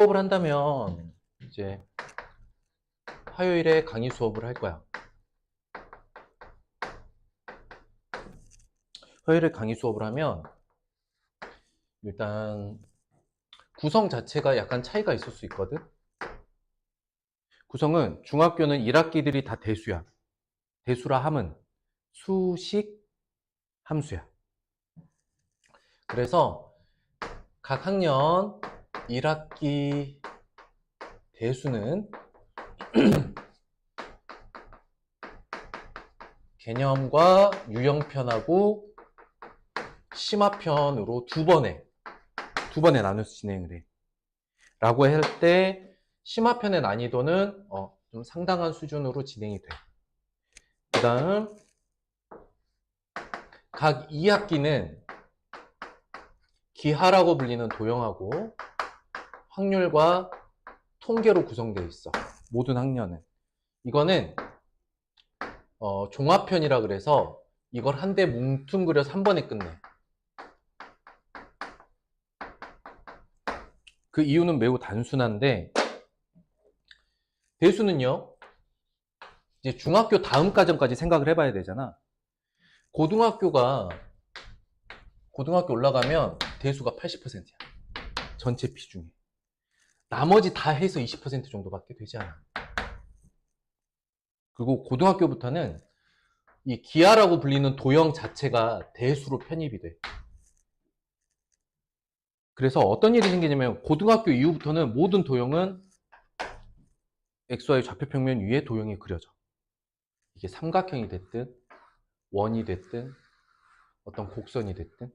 수업을 한다면 이제 화요일에 강의 수업을 할 거야. 화요일에 강의 수업을 하면 일단 구성 자체가 약간 차이가 있을 수 있거든. 구성은 중학교는 1학기들이 다 대수야. 대수라 함은 수식 함수야. 그래서 각 학년 1학기 대수는 개념과 유형편하고 심화편으로 두 번에 나눠서 진행을 해. 라고 할 때 심화편의 난이도는 좀 상당한 수준으로 진행이 돼. 그 다음 각 2학기는 기하라고 불리는 도형하고 확률과 통계로 구성되어 있어. 모든 학년은. 이거는 종합편이라 그래서 이걸 한데 뭉뚱그려서 한 번에 끝내. 그 이유는 매우 단순한데, 대수는요, 이제 중학교 다음 과정까지 생각을 해봐야 되잖아. 고등학교 올라가면 대수가 80%야. 전체 비중에. 나머지 다 해서 20% 정도밖에 되지 않아. 그리고 고등학교부터는 이 기하라고 불리는 도형 자체가 대수로 편입이 돼. 그래서 어떤 일이 생기냐면 고등학교 이후부터는 모든 도형은 XY 좌표평면 위에 도형이 그려져. 이게 삼각형이 됐든 원이 됐든 어떤 곡선이 됐든.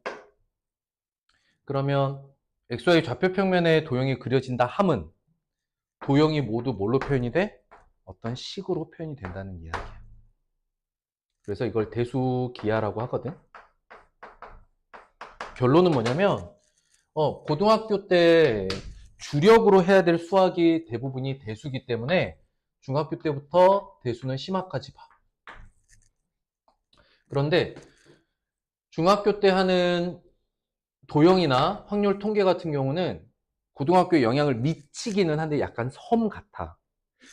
그러면 XY 좌표평면에 도형이 그려진다 함은 도형이 모두 뭘로 표현이 돼? 어떤 식으로 표현이 된다는 이야기야. 그래서 이걸 대수기하라고 하거든. 결론은 뭐냐면 고등학교 때 주력으로 해야 될 수학이 대부분이 대수기 때문에 중학교 때부터 대수는 심화까지 봐. 그런데 중학교 때 하는 도형이나 확률 통계 같은 경우는 고등학교에 영향을 미치기는 한데 약간 섬 같아.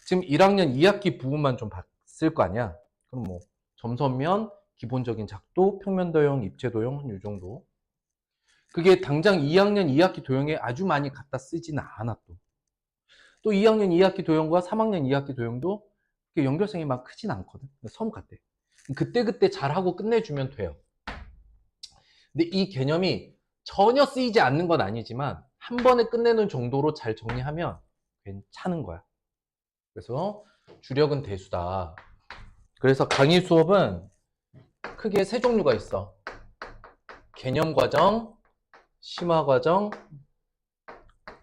지금 1학년 2학기 부분만 좀 봤을 거 아니야. 그럼 뭐 점선면, 기본적인 작도, 평면 도형, 입체 도형 한 이 정도. 그게 당장 2학년 2학기 도형에 아주 많이 갖다 쓰지는 않아 또. 또 2학년 2학기 도형과 3학년 2학기 도형도 연결성이 막 크진 않거든. 섬 같대. 그때그때 잘하고 끝내주면 돼요. 근데 이 개념이 전혀 쓰이지 않는 건 아니지만 한 번에 끝내는 정도로 잘 정리하면 괜찮은 거야. 그래서 주력은 대수다. 그래서 강의 수업은 크게 세 종류가 있어. 개념 과정, 심화 과정,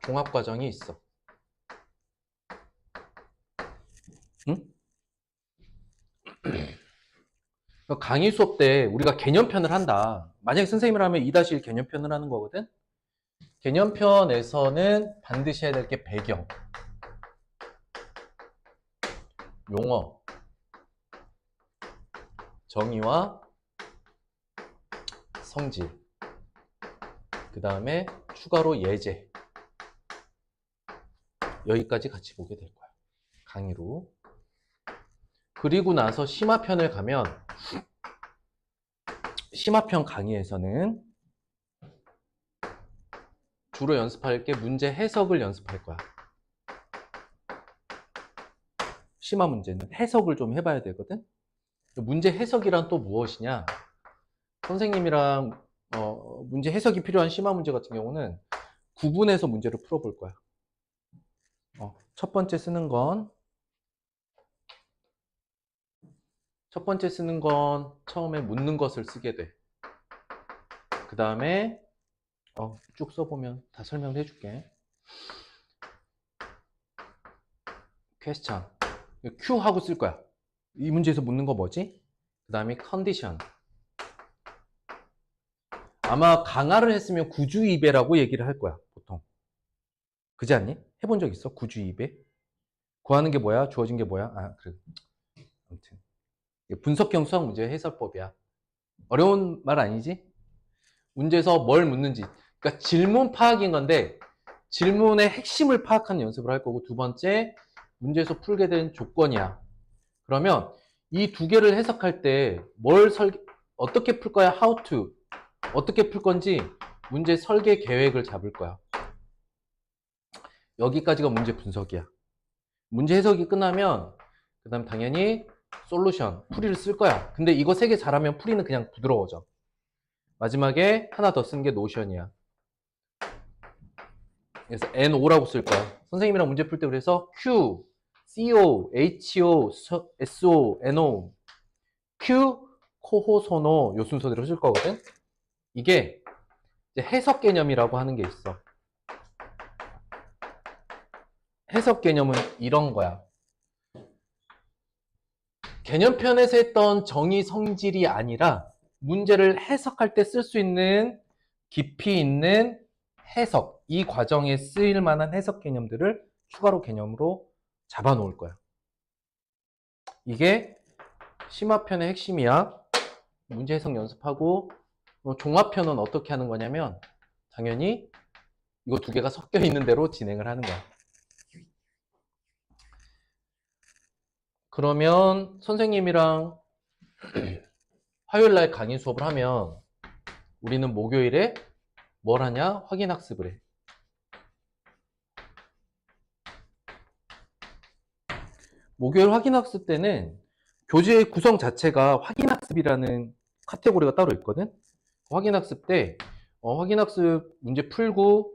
종합 과정이 있어. 응? 강의 수업 때 우리가 개념편을 한다. 만약에 선생님이라면 2-1 개념편을 하는 거거든. 개념편에서는 반드시 해야 될 게 배경, 용어, 정의와 성질, 그 다음에 추가로 예제. 여기까지 같이 보게 될 거야. 강의로. 그리고 나서 심화편을 가면 심화편 강의에서는 주로 연습할 게 문제 해석을 연습할 거야. 심화 문제는 해석을 좀 해봐야 되거든. 문제 해석이란 또 무엇이냐? 선생님이랑 문제 해석이 필요한 심화 문제 같은 경우는 구분해서 문제를 풀어볼 거야. 첫 번째 쓰는 건 처음에 묻는 것을 쓰게 돼. 그 다음에 쭉 써보면 다 설명을 해줄게. question, Q 하고 쓸 거야. 이 문제에서 묻는 거 뭐지? 그 다음에 condition. 아마 강화를 했으면 구주이배라고 얘기를 할 거야, 보통. 그지 않니? 해본 적 있어? 구주이배? 구하는 게 뭐야? 주어진 게 뭐야? 그래. 아무튼. 분석형 수학 문제 해설법이야. 어려운 말 아니지? 문제에서 뭘 묻는지. 그러니까 질문 파악인 건데, 질문의 핵심을 파악하는 연습을 할 거고, 두 번째, 문제에서 풀게 된 조건이야. 그러면 이 두 개를 해석할 때 어떻게 풀 거야? How to. 어떻게 풀 건지 문제 설계 계획을 잡을 거야. 여기까지가 문제 분석이야. 문제 해석이 끝나면 그 다음 당연히 솔루션, 풀이를 쓸 거야. 근데 이거 세 개 잘하면 풀이는 그냥 부드러워져. 마지막에 하나 더 쓴 게 노션이야. 그래서 NO라고 쓸 거야. 선생님이랑 문제 풀 때 그래서 Q, CO, HO, SO, NO, Q, 코호, 소노 요 순서대로 쓸 거거든. 이게 이제 해석 개념이라고 하는 게 있어. 해석 개념은 이런 거야. 개념편에서 했던 정의 성질이 아니라 문제를 해석할 때 쓸 수 있는 깊이 있는 해석, 이 과정에 쓰일 만한 해석 개념들을 추가로 개념으로 잡아 놓을 거야. 이게 심화편의 핵심이야. 문제 해석 연습하고, 종합편은 어떻게 하는 거냐면 당연히 이거 두 개가 섞여 있는 대로 진행을 하는 거야. 그러면 선생님이랑 화요일 날 강의 수업을 하면 우리는 목요일에 뭘 하냐? 확인 학습을 해. 목요일 확인 학습 때는 교재의 구성 자체가 확인 학습이라는 카테고리가 따로 있거든. 확인 학습 때 확인 학습 문제 풀고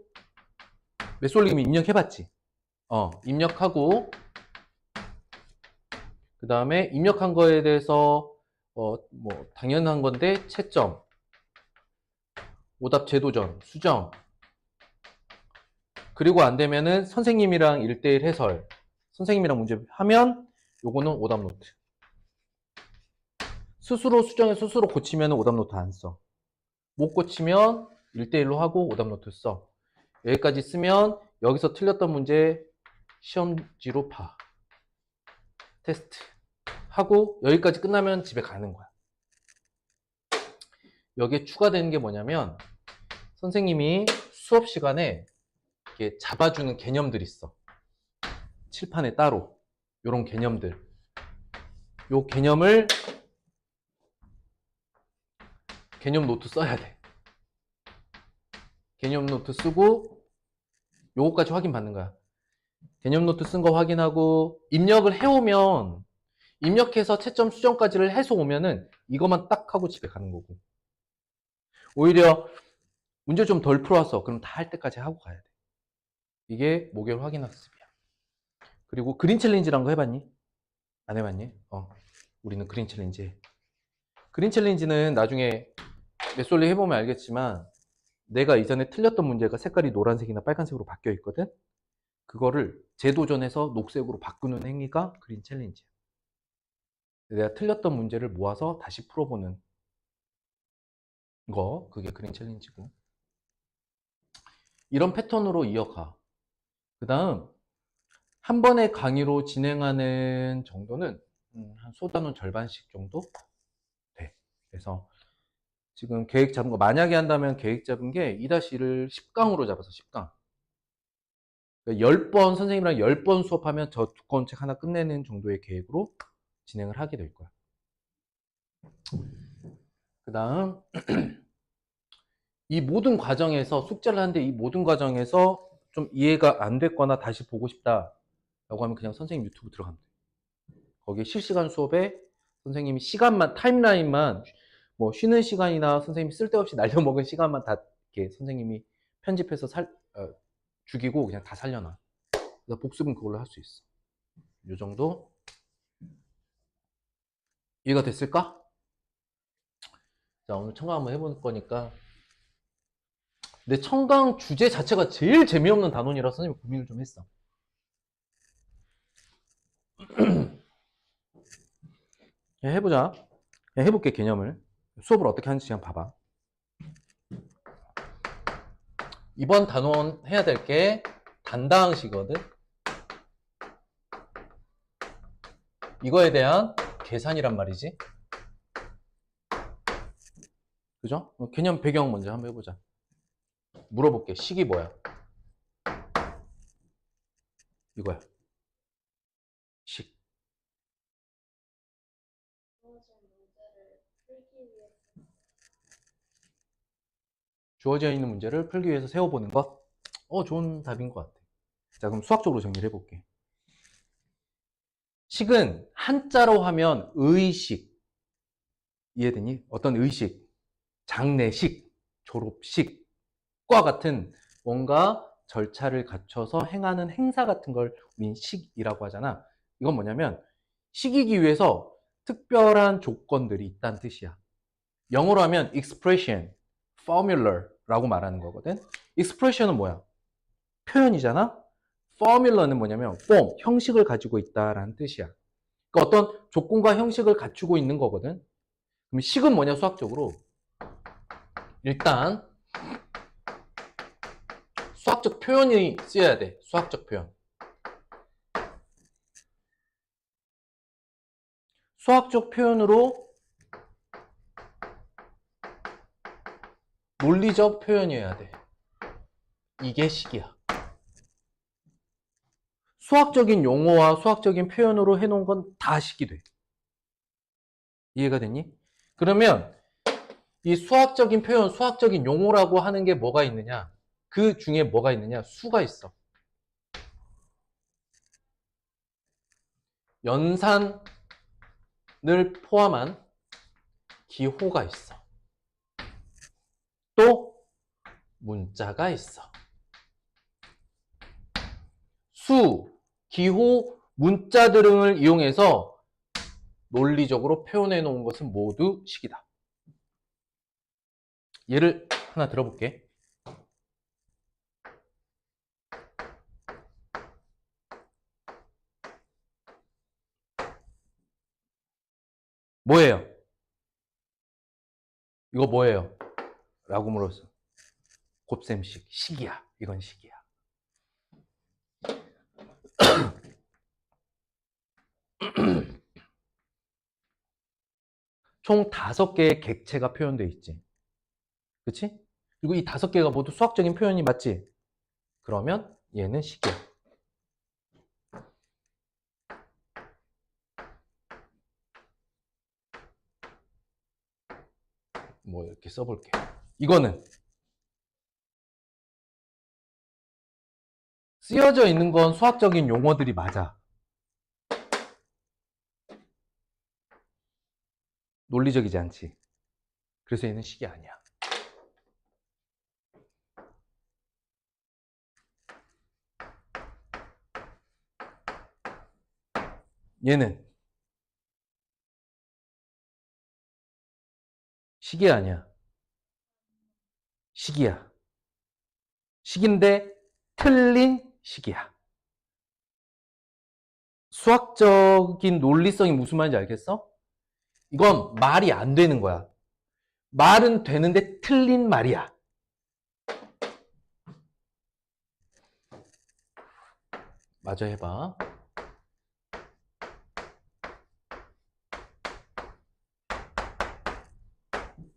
메솔님이 입력해봤지. 입력하고 그 다음에 입력한 거에 대해서 뭐 당연한 건데 채점, 오답 재도전, 수정, 그리고 안 되면은 선생님이랑 1대1 해설, 선생님이랑 문제 하면 요거는 오답 노트. 스스로 수정해 스스로 고치면 오답 노트 안 써. 못 고치면 1대1로 하고 오답 노트 써. 여기까지 쓰면 여기서 틀렸던 문제 시험지로 봐. 테스트 하고 여기까지 끝나면 집에 가는 거야. 여기에 추가되는 게 뭐냐면 선생님이 수업 시간에 이렇게 잡아주는 개념들이 있어. 칠판에 따로 요런 개념들. 요 개념을 개념 노트 써야 돼. 개념 노트 쓰고 요거까지 확인받는 거야. 개념 노트 쓴 거 확인하고 입력을 해오면 입력해서 채점 수정까지를 해서 오면은 이것만 딱 하고 집에 가는 거고, 오히려 문제 좀 덜 풀어왔어. 그럼 다 할 때까지 하고 가야 돼. 이게 목요일 확인 학습이야. 그리고 그린 챌린지란 거 해봤니? 안 해봤니? 우리는 그린 챌린지 해. 그린 챌린지는 나중에 메솔리 해보면 알겠지만 내가 이전에 틀렸던 문제가 색깔이 노란색이나 빨간색으로 바뀌어 있거든. 그거를 재도전해서 녹색으로 바꾸는 행위가 그린 챌린지야. 내가 틀렸던 문제를 모아서 다시 풀어보는 거, 그게 그린 챌린지고. 이런 패턴으로 이어가. 그 다음 한 번의 강의로 진행하는 정도는 한 소단원 절반씩 정도 돼. 그래서 지금 계획 잡은 거, 만약에 한다면 계획 잡은 게 2-1을 10강으로 잡아서 10강. 10번, 선생님이랑 10번 수업하면 저 두꺼운 책 하나 끝내는 정도의 계획으로 진행을 하게 될 거야. 그 다음, 이 모든 과정에서, 숙제를 하는데 이 모든 과정에서 좀 이해가 안 됐거나 다시 보고 싶다 라고 하면 그냥 선생님 유튜브 들어가면 돼. 거기에 실시간 수업에 선생님이 시간만, 타임라인만, 뭐 쉬는 시간이나 선생님이 쓸데없이 날려먹은 시간만 다 이렇게 선생님이 편집해서 죽이고 그냥 다 살려놔. 그래서 복습은 그걸로 할 수 있어. 이 정도. 이해가 됐을까? 자, 오늘 청강 한번 해볼 거니까. 근데 청강 주제 자체가 제일 재미없는 단원이라 선생님이 고민을 좀 했어. 해보자. 해볼게, 개념을. 수업을 어떻게 하는지 그냥 봐봐. 이번 단원 해야 될 게 단다항식이거든. 이거에 대한 계산이란 말이지. 그죠? 개념 배경 먼저 한번 해보자. 물어볼게. 식이 뭐야? 이거야. 식. 주어져 있는 문제를 풀기 위해서 세워보는 것. 좋은 답인 것 같아. 자, 그럼 수학적으로 정리를 해볼게. 식은 한자로 하면 의식. 이해되니? 어떤 의식, 장례식, 졸업식과 같은 뭔가 절차를 갖춰서 행하는 행사 같은 걸 우린 식이라고 하잖아. 이건 뭐냐면 식이기 위해서 특별한 조건들이 있다는 뜻이야. 영어로 하면 expression, formula라고 말하는 거거든. expression은 뭐야? 표현이잖아. formula는 뭐냐면 form, 형식을 가지고 있다라는 뜻이야. 그러니까 어떤 조건과 형식을 갖추고 있는 거거든. 그럼 식은 뭐냐 수학적으로? 일단 수학적 표현이 쓰여야 돼. 수학적 표현. 수학적 표현으로 논리적 표현이어야 돼. 이게 식이야. 수학적인 용어와 수학적인 표현으로 해놓은 건 다 식이 돼. 이해가 됐니? 그러면 이 수학적인 표현, 수학적인 용어라고 하는 게 뭐가 있느냐? 그 중에 뭐가 있느냐? 수가 있어. 연산을 포함한 기호가 있어. 또 문자가 있어. 수, 기호, 문자 등을 이용해서 논리적으로 표현해 놓은 것은 모두 식이다. 예를 하나 들어볼게. 뭐예요? 이거 뭐예요? 라고 물었어. 곱셈식, 식이야. 이건 식이야. 총 5개의 객체가 표현되어 있지. 그치? 그리고 이 5개가 모두 수학적인 표현이 맞지? 그러면 얘는 식이야. 뭐 이렇게 써볼게. 이거는 쓰여져 있는 건 수학적인 용어들이 맞아. 논리적이지 않지. 그래서 얘는 식이 아니야. 얘는 식이 아니야. 식이야. 식인데 틀린 식이야. 수학적인 논리성이 무슨 말인지 알겠어? 이건 말이 안 되는 거야. 말은 되는데 틀린 말이야. 마저 해봐.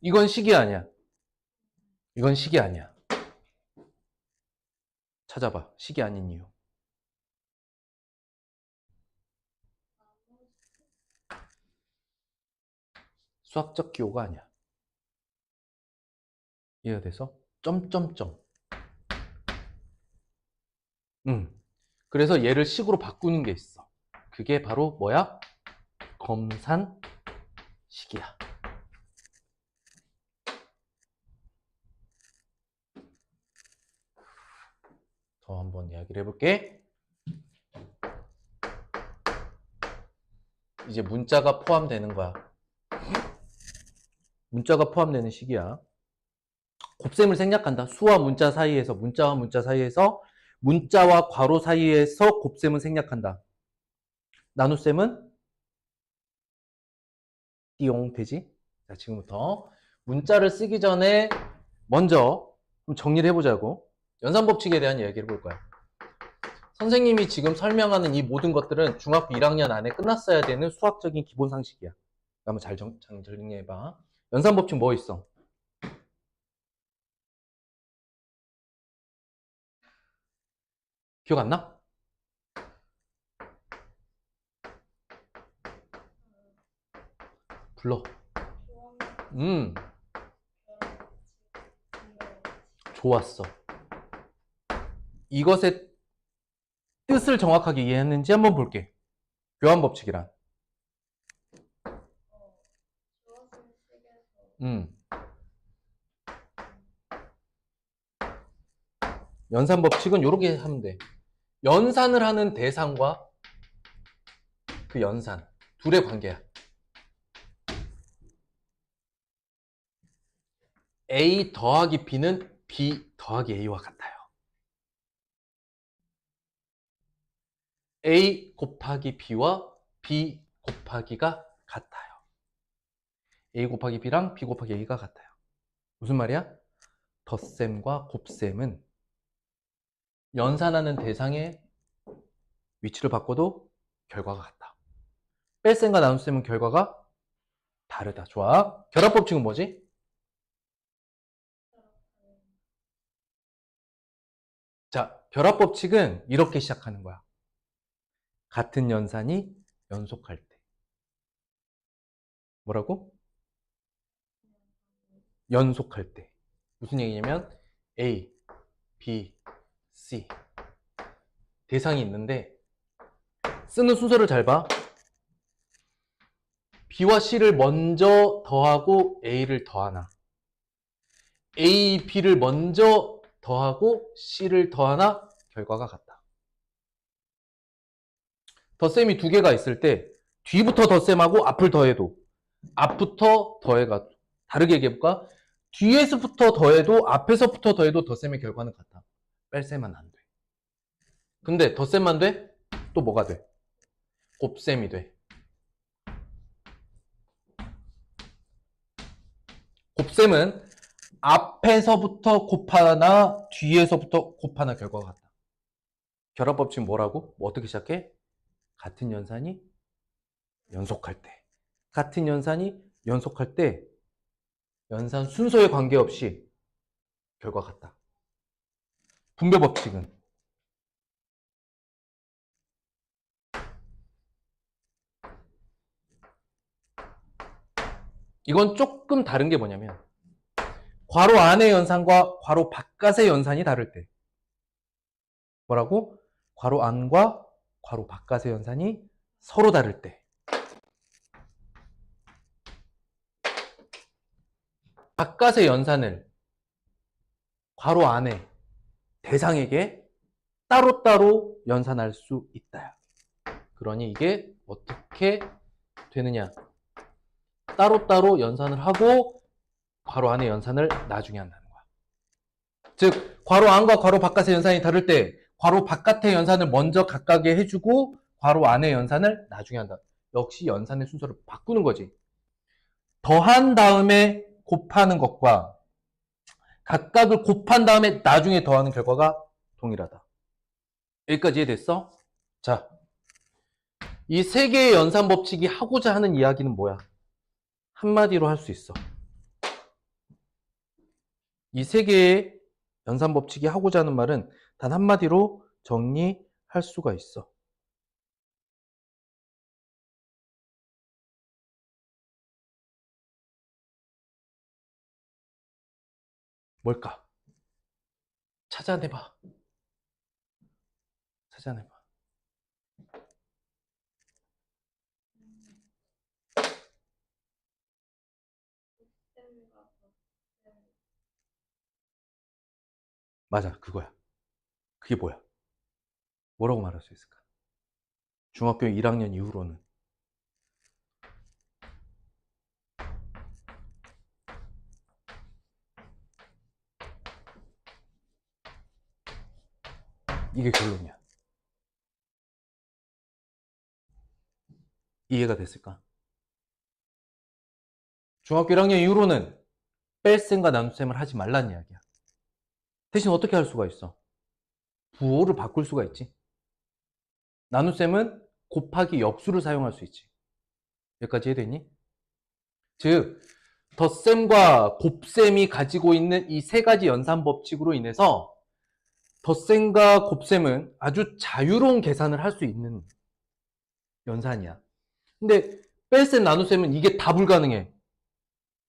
이건 식이 아니야. 이건 식이 아니야. 찾아봐. 식이 아닌 이유. 수학적 기호가 아니야. 이해가 돼서? 점점점. 그래서 얘를 식으로 바꾸는 게 있어. 그게 바로 뭐야? 검산식이야. 더 한번 이야기를 해볼게. 이제 문자가 포함되는 거야. 문자가 포함되는 식이야. 곱셈을 생략한다. 수와 문자 사이에서, 문자와 문자 사이에서, 문자와 괄호 사이에서 곱셈은 생략한다. 나눗셈은 띠용 되지? 자, 지금부터 문자를 쓰기 전에 먼저 정리를 해보자고. 연산법칙에 대한 이야기를 해볼 거야. 선생님이 지금 설명하는 이 모든 것들은 중학교 1학년 안에 끝났어야 되는 수학적인 기본 상식이야. 한번 잘 정리해봐. 연산법칙 뭐 있어? 기억 안 나? 불러. 좋았어. 이것의 뜻을 정확하게 이해했는지 한번 볼게. 교환 법칙이란. 연산 법칙은 이렇게 하면 돼. 연산을 하는 대상과 그 연산 둘의 관계야. A 더하기 B는 B 더하기 A와 같아요. A 곱하기 B와 B 곱하기가 같아요. A 곱하기 B랑 B 곱하기 A가 같아요. 무슨 말이야? 덧셈과 곱셈은 연산하는 대상의 위치를 바꿔도 결과가 같다. 뺄셈과 나눗셈은 결과가 다르다. 좋아. 결합법칙은 뭐지? 자, 결합법칙은 이렇게 시작하는 거야. 같은 연산이 연속할 때. 뭐라고? 연속할 때. 무슨 얘기냐면 A, B, C 대상이 있는데 쓰는 순서를 잘 봐. B와 C를 먼저 더하고 A를 더하나, A, B를 먼저 더하고 C를 더하나 결과가 같다. 덧셈이 두 개가 있을 때 뒤부터 덧셈하고 앞을 더해도, 앞부터 더해가도, 다르게 얘기해볼까? 뒤에서부터 더해도 앞에서부터 더해도 덧셈의 결과는 같아. 뺄셈은 안 돼. 근데 덧셈만 돼? 또 뭐가 돼? 곱셈이 돼. 곱셈은 앞에서부터 곱하나 뒤에서부터 곱하나 결과가 같다. 결합법칙은 뭐라고? 뭐 어떻게 시작해? 같은 연산이 연속할 때. 같은 연산이 연속할 때 연산 순서에 관계없이 결과 같다. 분배법칙은 이건 조금 다른 게 뭐냐면 괄호 안의 연산과 괄호 바깥의 연산이 다를 때. 뭐라고? 괄호 안과 괄호 바깥의 연산이 서로 다를 때. 바깥의 연산을 괄호 안에 대상에게 따로따로 연산할 수 있다. 그러니 이게 어떻게 되느냐? 따로따로 연산을 하고 괄호 안의 연산을 나중에 한다는 거야. 즉 괄호 안과 괄호 바깥의 연산이 다를 때 괄호 바깥의 연산을 먼저 각각에 해주고 괄호 안의 연산을 나중에 한다. 역시 연산의 순서를 바꾸는 거지. 더한 다음에 곱하는 것과 각각을 곱한 다음에 나중에 더하는 결과가 동일하다. 여기까지 이해됐어? 자, 이 세 개의 연산 법칙이 하고자 하는 이야기는 뭐야? 한마디로 할 수 있어. 이 세 개의 연산 법칙이 하고자 하는 말은 단 한마디로 정리할 수가 있어. 뭘까? 찾아내봐. 찾아내봐. 맞아, 그거야. 그게 뭐야? 뭐라고 말할 수 있을까? 중학교 1학년 이후로는 이게 결론이야. 이해가 됐을까? 중학교 1학년 이후로는 뺄셈과 나눗셈을 하지 말라는 이야기야. 대신 어떻게 할 수가 있어? 부호를 바꿀 수가 있지. 나눗셈은 곱하기 역수를 사용할 수 있지. 여기까지 이해되니? 즉 덧셈과 곱셈이 가지고 있는 이 세 가지 연산 법칙으로 인해서 덧셈과 곱셈은 아주 자유로운 계산을 할 수 있는 연산이야. 근데 뺄셈 나눗셈은 이게 다 불가능해.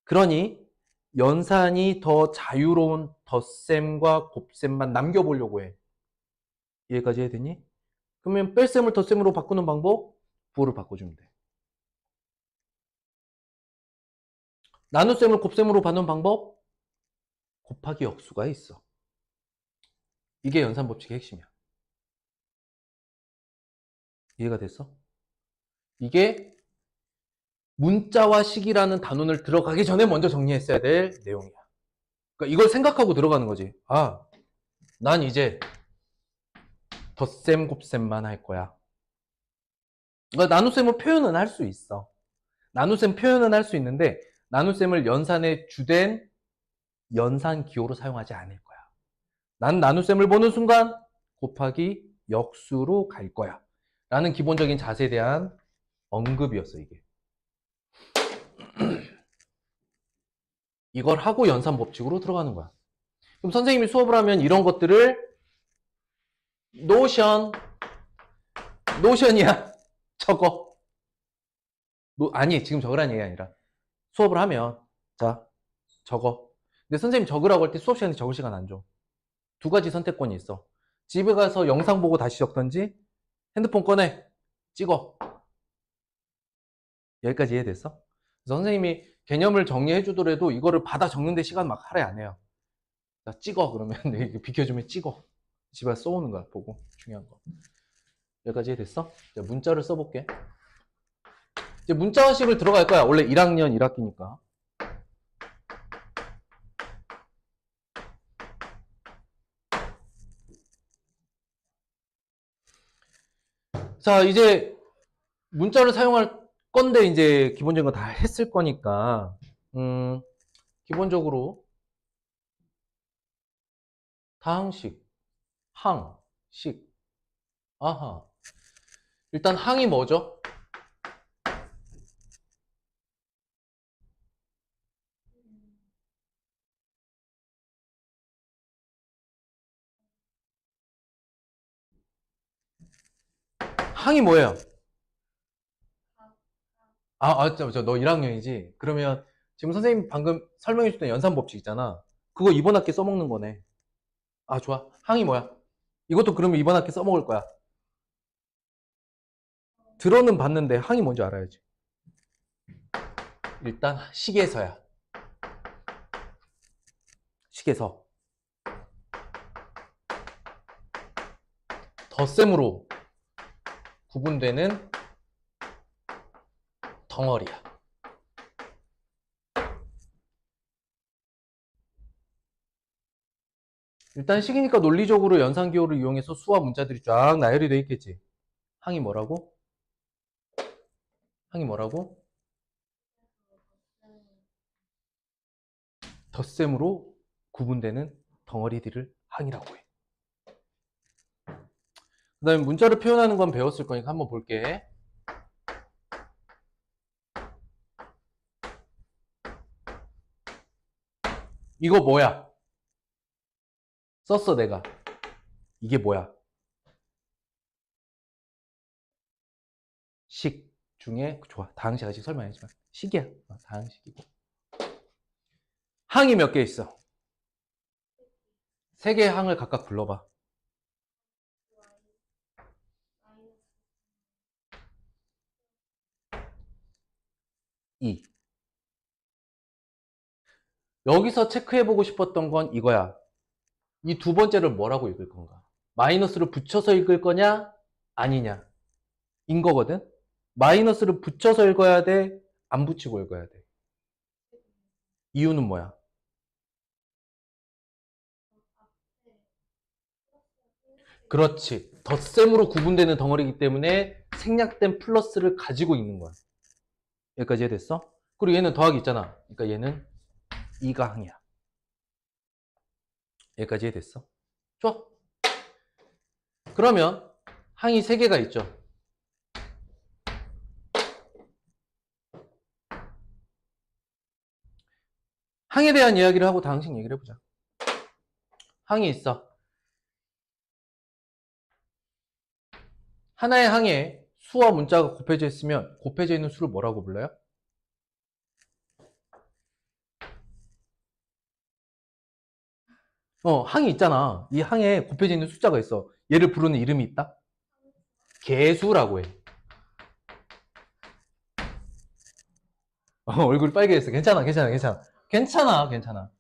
그러니 연산이 더 자유로운 덧셈과 곱셈만 남겨보려고 해. 이해까지 해야 되니? 그러면 뺄셈을 덧셈으로 바꾸는 방법, 부호를 바꿔주면 돼. 나눗셈을 곱셈으로 바꾸는 방법, 곱하기 역수가 있어. 이게 연산법칙의 핵심이야. 이해가 됐어? 이게 문자와 식이라는 단원을 들어가기 전에 먼저 정리했어야 될 내용이야. 그러니까 이걸 생각하고 들어가는 거지. 아, 난 이제 덧셈, 곱셈만 할 거야. 그러니까 나눗셈을 표현은 할 수 있어. 나눗셈 표현은 할 수 있는데 나눗셈을 연산의 주된 연산 기호로 사용하지 않을 거야. 난 나눗셈을 보는 순간 곱하기 역수로 갈 거야. 라는 기본적인 자세에 대한 언급이었어, 이게. 이걸 하고 연산 법칙으로 들어가는 거야. 그럼 선생님이 수업을 하면 이런 것들을 노션이야. 적어. 아니, 지금 적으라는 얘기가 아니라 수업을 하면 자, 적어. 근데 선생님 적으라고 할 때 수업 시간에 적을 시간 안 줘. 두 가지 선택권이 있어. 집에 가서 영상 보고 다시 적던지 핸드폰 꺼내 찍어. 여기까지 이해됐어? 그래서 선생님이 개념을 정리해 주더라도 이거를 받아 적는데 시간 막 할애 안 해요. 자, 찍어 그러면 비켜주면 찍어. 집에 가서 써오는 거야. 보고 중요한 거. 여기까지 이해됐어? 자, 문자를 써볼게. 이제 문자식을 들어갈 거야. 원래 1학년 1학기니까. 자, 이제 문자를 사용할 건데 이제 기본적인 거 다 했을 거니까 기본적으로 다항식, 항식, 아하. 일단 항이 뭐죠? 항이 뭐예요? 너 1학년이지? 그러면 지금 선생님 방금 설명해 줬던 연산법칙 있잖아. 그거 이번 학기 써먹는 거네. 아, 좋아. 항이 뭐야? 이것도 그러면 이번 학기 써먹을 거야. 들어는 봤는데 항이 뭔지 알아야지. 일단 식에서야. 식에서. 덧셈으로 구분되는 덩어리야. 일단 식이니까 논리적으로 연산기호를 이용해서 수와 문자들이 쫙 나열이 되어 있겠지. 항이 뭐라고? 항이 뭐라고? 덧셈으로 구분되는 덩어리들을 항이라고 해. 그 다음에 문자를 표현하는 건 배웠을 거니까 한번 볼게. 이거 뭐야? 썼어 내가. 이게 뭐야? 식 중에 좋아. 다항식 아직 설명 안 했지만 식이야. 다항식이고. 항이 몇 개 있어? 3개의 항을 각각 불러봐. 2. 여기서 체크해보고 싶었던 건 이거야. 이 두 번째를 뭐라고 읽을 건가? 마이너스를 붙여서 읽을 거냐? 아니냐? 인 거거든? 마이너스를 붙여서 읽어야 돼? 안 붙이고 읽어야 돼? 이유는 뭐야? 그렇지. 덧셈으로 구분되는 덩어리이기 때문에 생략된 플러스를 가지고 있는 거야. 여기까지 이해됐어? 그리고 얘는 더하기 있잖아. 그러니까 얘는 2가 항이야. 여기까지 이해됐어? 좋아. 그러면 항이 3개가 있죠. 항에 대한 이야기를 하고 다항식 얘기를 해보자. 항이 있어. 하나의 항에 수와 문자가 곱해져 있으면 곱해져 있는 수를 뭐라고 불러요? 항이 있잖아. 이 항에 곱해져 있는 숫자가 있어. 얘를 부르는 이름이 있다? 개수라고 해. 얼굴 빨개졌어. 괜찮아, 괜찮아, 괜찮아. 괜찮아, 괜찮아.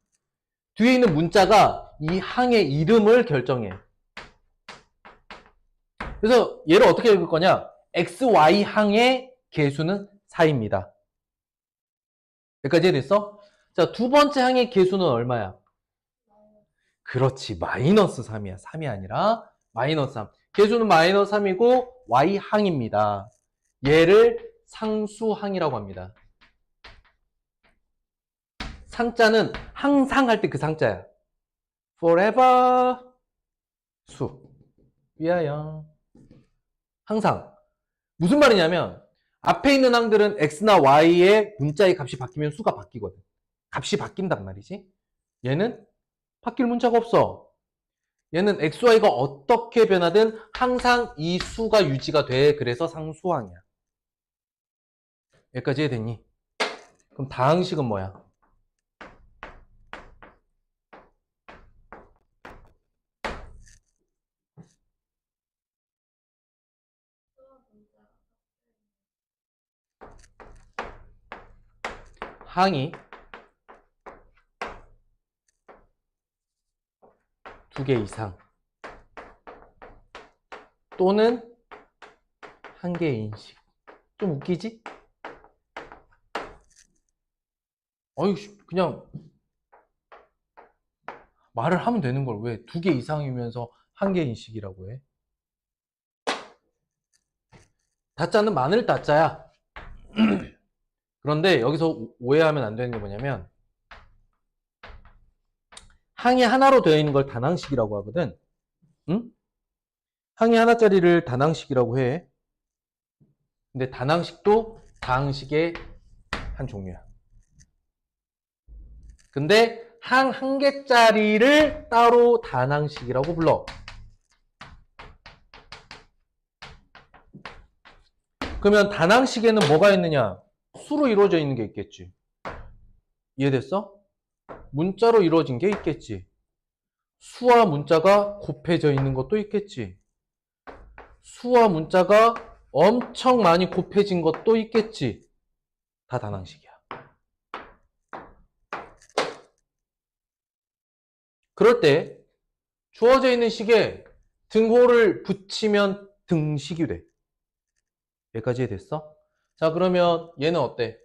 뒤에 있는 문자가 이 항의 이름을 결정해. 그래서 얘를 어떻게 읽을 거냐? XY 항의 개수는 4입니다. 여기까지 이해됐어? 자, 두 번째 항의 개수는 얼마야? 그렇지, 마이너스 3이야. 3이 아니라 마이너스 3. 개수는 마이너스 3이고 Y항입니다. 얘를 상수항이라고 합니다. 상자는 항상 할 때 그 상자야. forever 수 위하여. 항상. 무슨 말이냐면 앞에 있는 항들은 x나 y의 문자의 값이 바뀌면 수가 바뀌거든. 값이 바뀐단 말이지. 얘는 바뀔 문자가 없어. 얘는 x, y가 어떻게 변하든 항상 이 수가 유지가 돼. 그래서 상수항이야. 여기까지 이해됐니? 그럼 다항식은 뭐야? 항이 두 개 이상 또는 한 개의 인식. 좀 웃기지? 어이, 그냥 말을 하면 되는 걸 왜 두 개 이상이면서 한 개 인식이라고 해? 다자는 많을 다자야. 그런데 여기서 오해하면 안 되는 게 뭐냐면 항이 하나로 되어 있는 걸 단항식이라고 하거든. 응? 항이 하나짜리를 단항식이라고 해. 근데 단항식도 다항식의 한 종류야. 근데 항 한 개짜리를 따로 단항식이라고 불러. 그러면 단항식에는 뭐가 있느냐? 수로 이루어져 있는 게 있겠지. 이해됐어? 문자로 이루어진 게 있겠지. 수와 문자가 곱해져 있는 것도 있겠지. 수와 문자가 엄청 많이 곱해진 것도 있겠지. 다 단항식이야. 그럴 때 주어져 있는 식에 등호를 붙이면 등식이 돼. 여기까지 이해됐어? 자, 그러면 얘는 어때?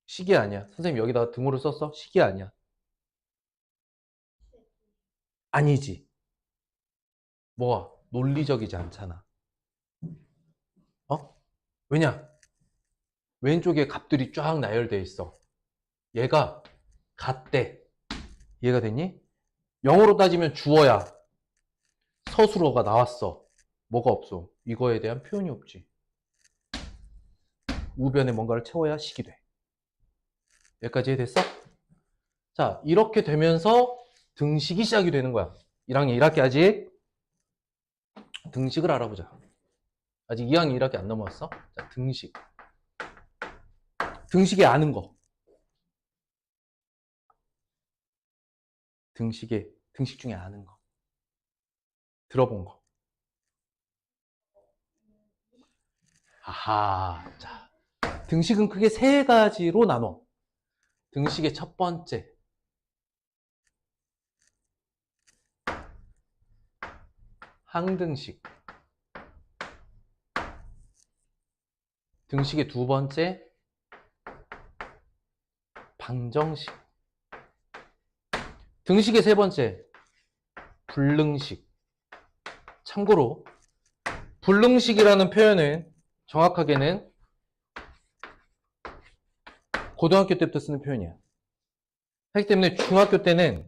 식이 아니야. 선생님 여기다가 등호를 썼어? 식이 아니야. 아니지. 뭐야? 논리적이지 않잖아. 왜냐? 왼쪽에 값들이 쫙 나열되어 있어. 얘가 같대. 이해가 됐니? 영어로 따지면 주어야. 서술어가 나왔어. 뭐가 없어? 이거에 대한 표현이 없지. 우변에 뭔가를 채워야 식이 돼. 여기까지 이해됐어? 자, 이렇게 되면서 등식이 시작이 되는 거야. 1학년 1학기 아직 등식을 알아보자. 아직 2학년 1학기 안 넘어왔어? 자, 등식. 등식에 아는 거. 등식 중에 아는 거. 들어본 거. 아하. 자, 등식은 크게 세 가지로 나눠. 등식의 첫 번째. 항등식. 등식의 두 번째. 방정식. 등식의 세 번째. 불능식. 참고로 불능식이라는 표현은 정확하게는 고등학교 때부터 쓰는 표현이야. 하기 때문에 중학교 때는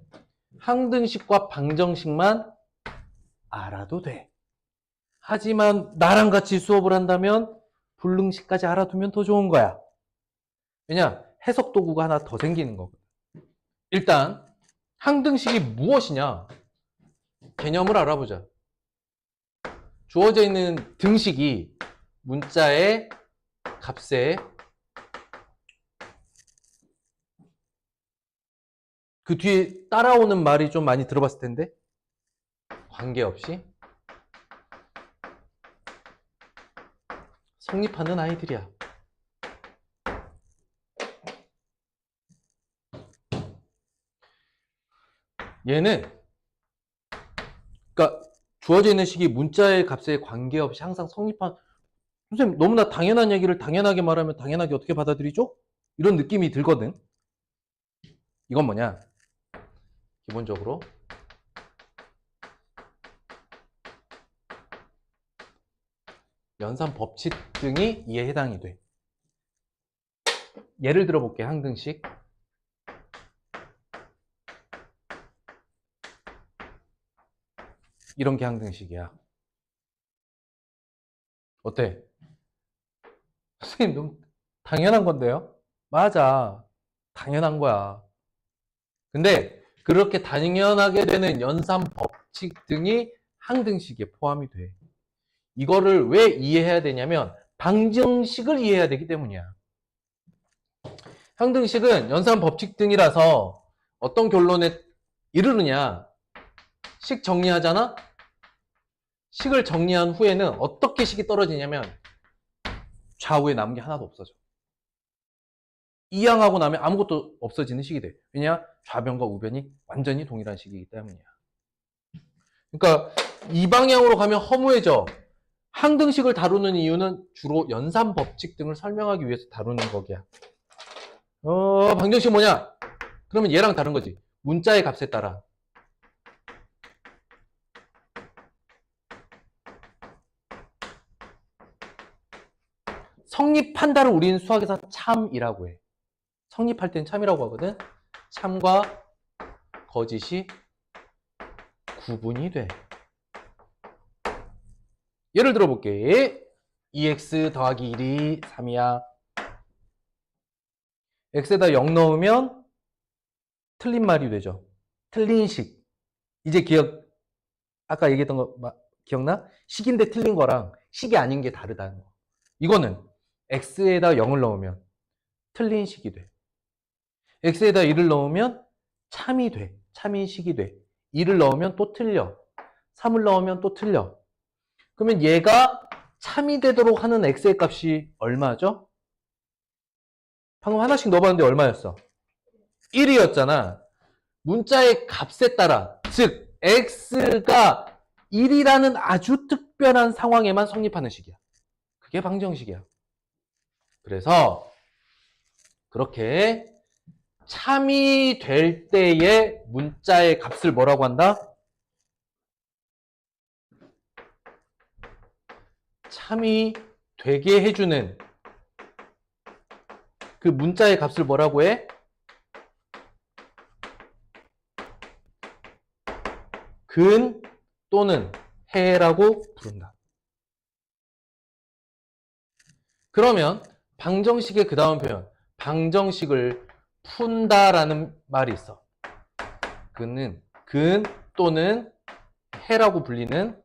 항등식과 방정식만 알아도 돼. 하지만 나랑 같이 수업을 한다면 불능식까지 알아두면 더 좋은 거야. 왜냐? 해석 도구가 하나 더 생기는 거거든. 일단 항등식이 무엇이냐? 개념을 알아보자. 주어져 있는 등식이 문자의 값에 그 뒤에 따라오는 말이 좀 많이 들어봤을 텐데 관계없이 성립하는 아이들이야. 얘는 그러니까 주어져 있는 식이 문자의 값에 관계없이 항상 성립한, 선생님 너무나 당연한 얘기를 당연하게 말하면 당연하게 어떻게 받아들이죠? 이런 느낌이 들거든. 이건 뭐냐? 기본적으로 연산 법칙 등이 이에 해당이 돼. 예를 들어볼게. 항등식. 이런 게 항등식이야. 어때? 선생님 너무 당연한 건데요? 맞아. 당연한 거야. 근데 그렇게 당연하게 되는 연산 법칙 등이 항등식에 포함이 돼. 이거를 왜 이해해야 되냐면 방정식을 이해해야 되기 때문이야. 항등식은 연산 법칙 등이라서 어떤 결론에 이르느냐? 식 정리하잖아? 식을 정리한 후에는 어떻게 식이 떨어지냐면 좌우에 남은 게 하나도 없어져. 이항하고 나면 아무것도 없어지는 식이 돼. 왜냐? 좌변과 우변이 완전히 동일한 식이기 때문이야. 그러니까 이 방향으로 가면 허무해져. 항등식을 다루는 이유는 주로 연산 법칙 등을 설명하기 위해서 다루는 거기야. 방정식 뭐냐? 그러면 얘랑 다른 거지. 문자의 값에 따라 성립한다를 우리는 수학에서 참이라고 해. 성립할 땐 참이라고 하거든. 참과 거짓이 구분이 돼. 예를 들어볼게. 2x 더하기 1이 3이야. x에다 0 넣으면 틀린 말이 되죠. 틀린 식. 이제 아까 얘기했던 거 기억나? 식인데 틀린 거랑 식이 아닌 게 다르다는 거. 이거는 x에다 0을 넣으면 틀린 식이 돼. x에다 1을 넣으면 참이 돼. 참인 식이 돼. 2를 넣으면 또 틀려. 3을 넣으면 또 틀려. 그러면 얘가 참이 되도록 하는 x의 값이 얼마죠? 방금 하나씩 넣어봤는데 얼마였어? 1이었잖아. 문자의 값에 따라, 즉 x가 1이라는 아주 특별한 상황에만 성립하는 식이야. 그게 방정식이야. 그래서 그렇게 참이 될 때의 문자의 값을 뭐라고 한다? 참이 되게 해주는 그 문자의 값을 뭐라고 해? 근 또는 해라고 부른다. 그러면 방정식의 그 다음 표현, 방정식을 푼다라는 말이 있어. 그는 근 또는 해라고 불리는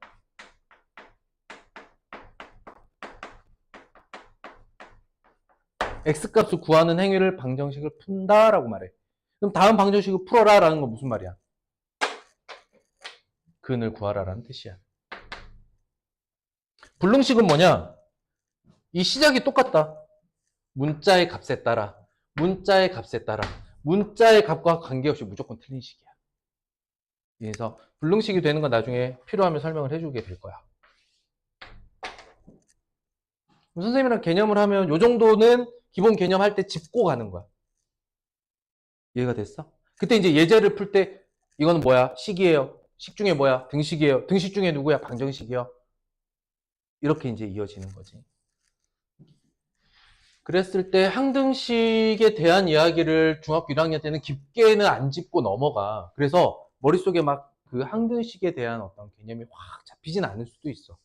x값을 구하는 행위를 방정식을 푼다라고 말해. 그럼 다음 방정식을 풀어라라는 건 무슨 말이야? 근을 구하라라는 뜻이야. 불능식은 뭐냐? 이 시작이 똑같다. 문자의 값에 따라, 문자의 값에 따라, 문자의 값과 관계없이 무조건 틀린 식이야. 그래서 불능식이 되는 건 나중에 필요하면 설명을 해주게 될 거야. 선생님이랑 개념을 하면 요 정도는 기본 개념 할 때 짚고 가는 거야. 이해가 됐어? 그때 이제 예제를 풀 때 이거는 뭐야? 식이에요. 식 중에 뭐야? 등식이에요. 등식 중에 누구야? 방정식이요. 이렇게 이제 이어지는 거지. 그랬을 때 항등식에 대한 이야기를 중학교 1학년 때는 깊게는 안 짚고 넘어가. 그래서 머릿속에 막 그 항등식에 대한 어떤 개념이 확 잡히진 않을 수도 있어.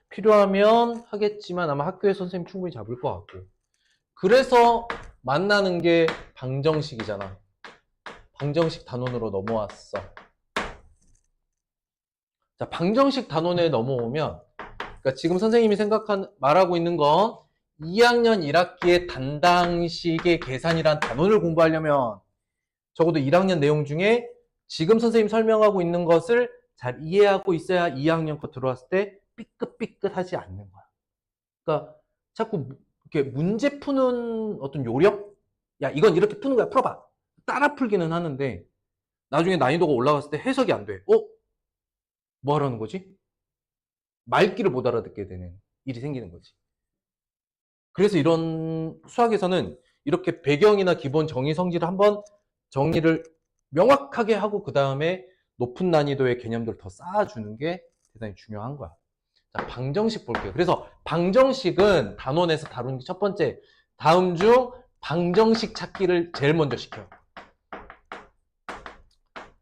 필요하면 하겠지만 아마 학교에 선생님 충분히 잡을 것 같고. 그래서 만나는 게 방정식이잖아. 방정식 단원으로 넘어왔어. 자, 방정식 단원에 넘어오면, 그러니까 지금 선생님이 말하고 있는 건 2학년 1학기의 단당식의 계산이란 단원을 공부하려면 적어도 1학년 내용 중에 지금 선생님 설명하고 있는 것을 잘 이해하고 있어야 2학년 거 들어왔을 때 삐끗삐끗하지 않는 거야. 그러니까 자꾸 이렇게 문제 푸는 어떤 요령? 야, 이건 이렇게 푸는 거야. 풀어봐. 따라 풀기는 하는데 나중에 난이도가 올라갔을 때 해석이 안 돼. 뭐 하라는 거지? 말귀를 못 알아듣게 되는 일이 생기는 거지. 그래서 이런 수학에서는 이렇게 배경이나 기본 정의 성질을 한번 정리를 명확하게 하고 그 다음에 높은 난이도의 개념들을 더 쌓아주는 게 대단히 중요한 거야. 자, 방정식 볼게요. 그래서 방정식은 단원에서 다루는 게 첫 번째, 다음 중 방정식 찾기를 제일 먼저 시켜.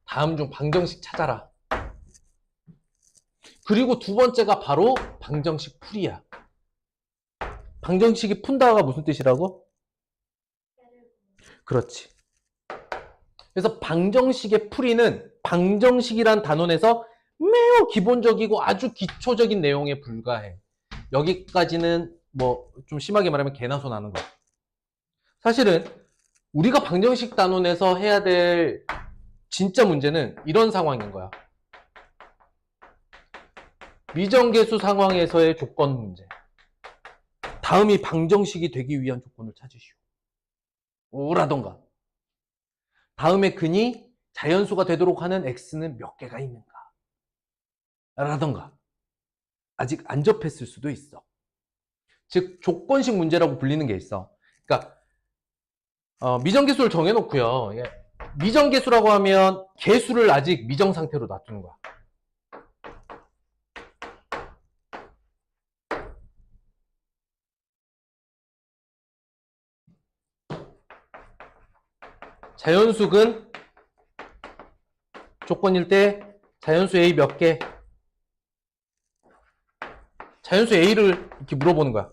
다음 중 방정식 찾아라. 그리고 두 번째가 바로 방정식 풀이야. 방정식이 푼다가 무슨 뜻이라고? 그렇지. 그래서 방정식의 풀이는 방정식이란 단원에서 매우 기본적이고 아주 기초적인 내용에 불과해. 여기까지는 뭐 좀 심하게 말하면 개나 소 나는 거야. 사실은 우리가 방정식 단원에서 해야 될 진짜 문제는 이런 상황인 거야. 미정계수 상황에서의 조건 문제. 다음이 방정식이 되기 위한 조건을 찾으시오. 오라던가. 다음에 근이 자연수가 되도록 하는 x는 몇 개가 있는가? 라던가. 아직 안 접했을 수도 있어. 즉 조건식 문제라고 불리는 게 있어. 그러니까 미정계수를 정해놓고요. 미정계수라고 하면 계수를 아직 미정 상태로 놔두는 거야. 자연수근 조건일 때 자연수 A 몇 개? 자연수 A를 이렇게 물어보는 거야.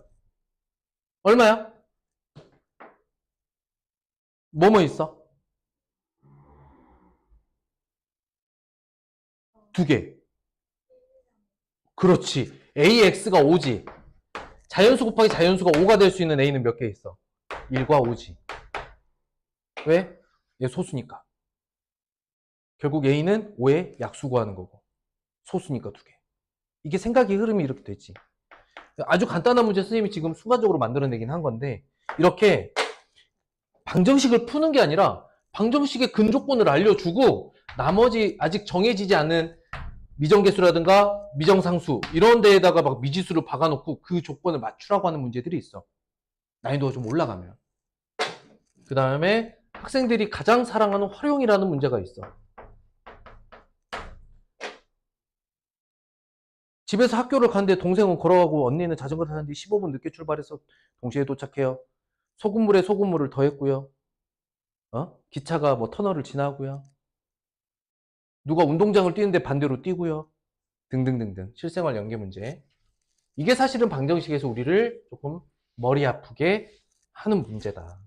얼마야? 뭐뭐 있어? 두 개. 그렇지. AX가 5지. 자연수 곱하기 자연수가 5가 될 수 있는 A는 몇 개 있어? 1과 5지. 왜? 얘 소수니까. 결국 A는 5의 약수 구하는 거고. 소수니까 두 개. 이게 생각의 흐름이 이렇게 되지. 아주 간단한 문제 선생님이 지금 순간적으로 만들어내긴 한 건데 이렇게 방정식을 푸는 게 아니라 방정식의 근조건을 알려주고 나머지 아직 정해지지 않은 미정계수라든가 미정상수 이런 데에다가 막 미지수를 박아놓고 그 조건을 맞추라고 하는 문제들이 있어. 난이도가 좀 올라가면. 그 다음에 학생들이 가장 사랑하는 활용이라는 문제가 있어. 집에서 학교를 가는데 동생은 걸어가고 언니는 자전거 타는데 15분 늦게 출발해서 동시에 도착해요. 소금물에 소금물을 더했고요. 기차가 뭐 터널을 지나고요. 누가 운동장을 뛰는데 반대로 뛰고요. 등등등등. 실생활 연계 문제. 이게 사실은 방정식에서 우리를 조금 머리 아프게 하는 문제다.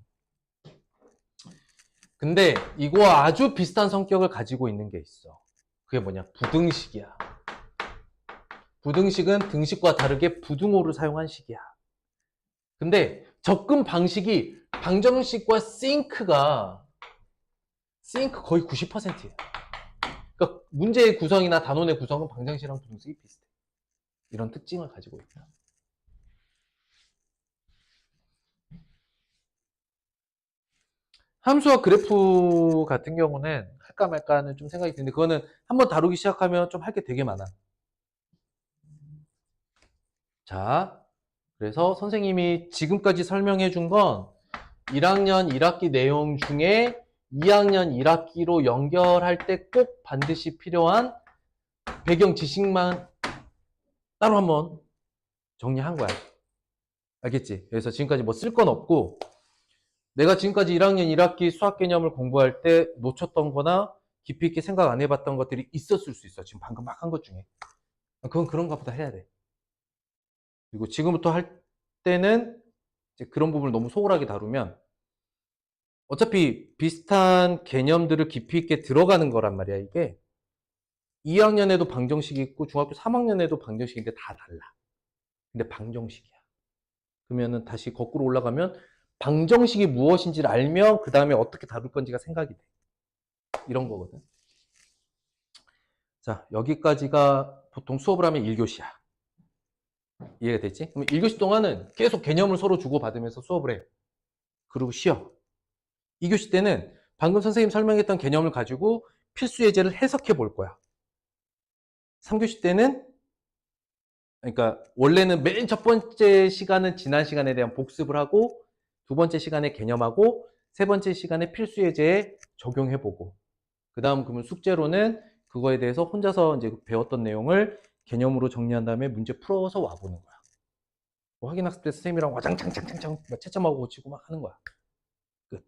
근데 이거와 아주 비슷한 성격을 가지고 있는 게 있어. 그게 뭐냐? 부등식이야. 부등식은 등식과 다르게 부등호를 사용한 식이야. 근데 접근 방식이 방정식과 싱크 거의 90%예요. 그러니까 문제의 구성이나 단원의 구성은 방정식이랑 부등식이 비슷해. 이런 특징을 가지고 있다. 함수와 그래프 같은 경우는 할까 말까 하는 좀 생각이 드는데 그거는 한번 다루기 시작하면 좀 할 게 되게 많아. 자, 그래서 선생님이 지금까지 설명해 준 건 1학년 1학기 내용 중에 2학년 1학기로 연결할 때 꼭 반드시 필요한 배경 지식만 따로 한번 정리한 거야. 알겠지? 그래서 지금까지 뭐 쓸 건 없고 내가 지금까지 1학년 1학기 수학 개념을 공부할 때 놓쳤던 거나 깊이 있게 생각 안 해봤던 것들이 있었을 수 있어. 지금 방금 막 한 것 중에. 그건 그런가 보다 해야 돼. 그리고 지금부터 할 때는 이제 그런 부분을 너무 소홀하게 다루면 어차피 비슷한 개념들을 깊이 있게 들어가는 거란 말이야, 이게. 2학년에도 방정식이 있고 중학교 3학년에도 방정식인데 다 달라. 근데 방정식이야. 그러면은 다시 거꾸로 올라가면 방정식이 무엇인지를 알면 그 다음에 어떻게 다룰 건지가 생각이 돼. 이런 거거든. 자, 여기까지가 보통 수업을 하면 1교시야. 이해가 됐지? 그럼 1교시 동안은 계속 개념을 서로 주고받으면서 수업을 해. 그리고 쉬어. 2교시 때는 방금 선생님 설명했던 개념을 가지고 필수 예제를 해석해 볼 거야. 3교시 때는 그러니까 원래는 맨 첫 번째 시간은 지난 시간에 대한 복습을 하고 두 번째 시간에 개념하고 세 번째 시간에 필수 예제에 적용해 보고 그다음 그러면 숙제로는 그거에 대해서 혼자서 이제 배웠던 내용을 개념으로 정리한 다음에 문제 풀어서 와 보는 거야. 뭐 확인학습 때 선생님이랑 와장창창창창 채점하고 고치고 막 하는 거야. 끝.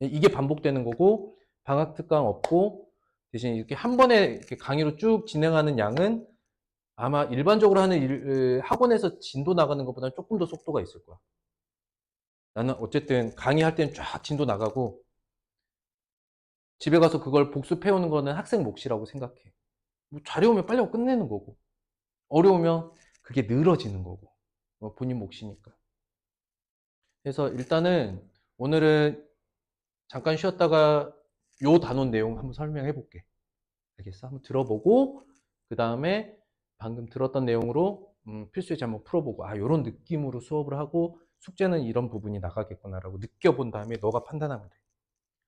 이게 반복되는 거고 방학 특강 없고 대신 이렇게 한 번에 이렇게 강의로 쭉 진행하는 양은 아마 일반적으로 하는 학원에서 진도 나가는 것보다는 조금 더 속도가 있을 거야. 나는 어쨌든 강의할 때는 쫙 진도 나가고 집에 가서 그걸 복습해오는 거는 학생 몫이라고 생각해. 뭐 잘해오면 빨리 하고 끝내는 거고 어려우면 그게 늘어지는 거고 본인 몫이니까. 그래서 일단은 오늘은 잠깐 쉬었다가 요 단원 내용 한번 설명해 볼게. 알겠어? 한번 들어보고 그 다음에 방금 들었던 내용으로 필수 예제 한번 풀어보고 요런 느낌으로 수업을 하고 숙제는 이런 부분이 나가겠구나라고 느껴본 다음에 너가 판단하면 돼.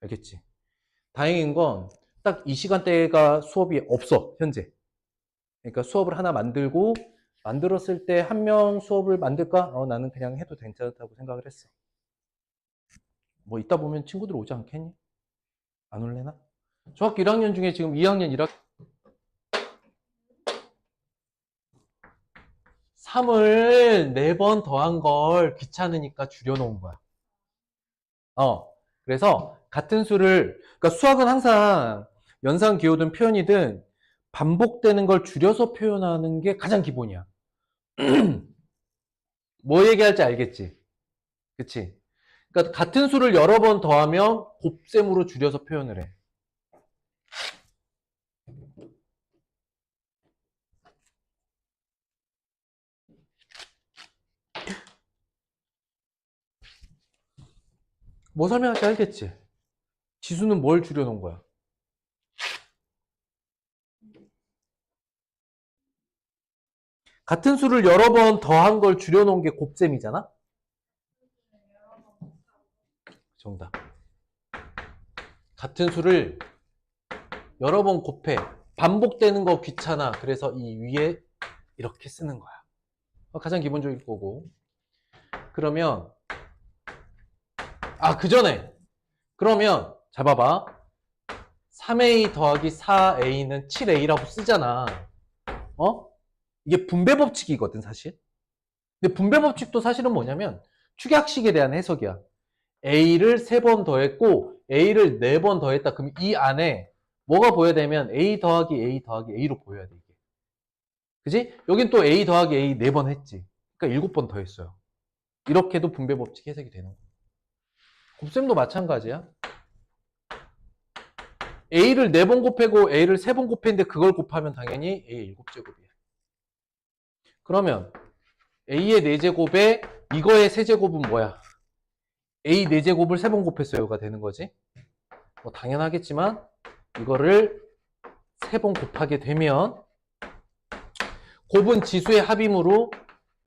알겠지? 다행인 건 딱 이 시간대가 수업이 없어 현재. 그러니까 수업을 하나 만들고 만들었을 때 한 명 수업을 만들까? 나는 그냥 해도 괜찮다고 생각을 했어. 뭐 이따 보면 친구들 오지 않겠니? 안 올래나? 중학교 1학년 중에 지금 2학년 1학년 3을 4번 더한 걸 귀찮으니까 줄여놓은 거야. 그래서 같은 수를, 그러니까 수학은 항상 연상, 기호든 표현이든 반복되는 걸 줄여서 표현하는 게 가장 기본이야. 뭐 얘기할지 알겠지? 그치? 그러니까 같은 수를 여러 번 더하면 곱셈으로 줄여서 표현을 해. 뭐 설명할지 알겠지? 지수는 뭘 줄여놓은 거야? 같은 수를 여러 번 더한 걸 줄여놓은 게 곱셈이잖아? 정답. 같은 수를 여러 번 곱해. 반복되는 거 귀찮아. 그래서 이 위에 이렇게 쓰는 거야. 가장 기본적일 거고. 그러면 그 전에 그러면 잘 봐봐. 3a 더하기 4a는 7a라고 쓰잖아. 이게 분배 법칙이거든 사실. 근데 분배 법칙도 사실은 뭐냐면 축약식에 대한 해석이야. a를 3번 더했고 a를 4번 더했다. 그럼 이 안에 뭐가 보여야 되면 a 더하기 a 더하기 a로 보여야 돼 이게. 그지? 여긴 또 a 더하기 a 4번 했지. 그러니까 7번 더했어요. 이렇게도 분배 법칙 해석이 되는 거야. 곱셈도 마찬가지야. a를 4번 곱하고 a를 3번 곱했는데 그걸 곱하면 당연히 a 7제곱이야. 그러면 a의 4제곱에 이거의 세제곱은 뭐야? a 4제곱을 3번 곱했어요가 되는 거지. 뭐 당연하겠지만 이거를 3번 곱하게 되면 곱은 지수의 합임으로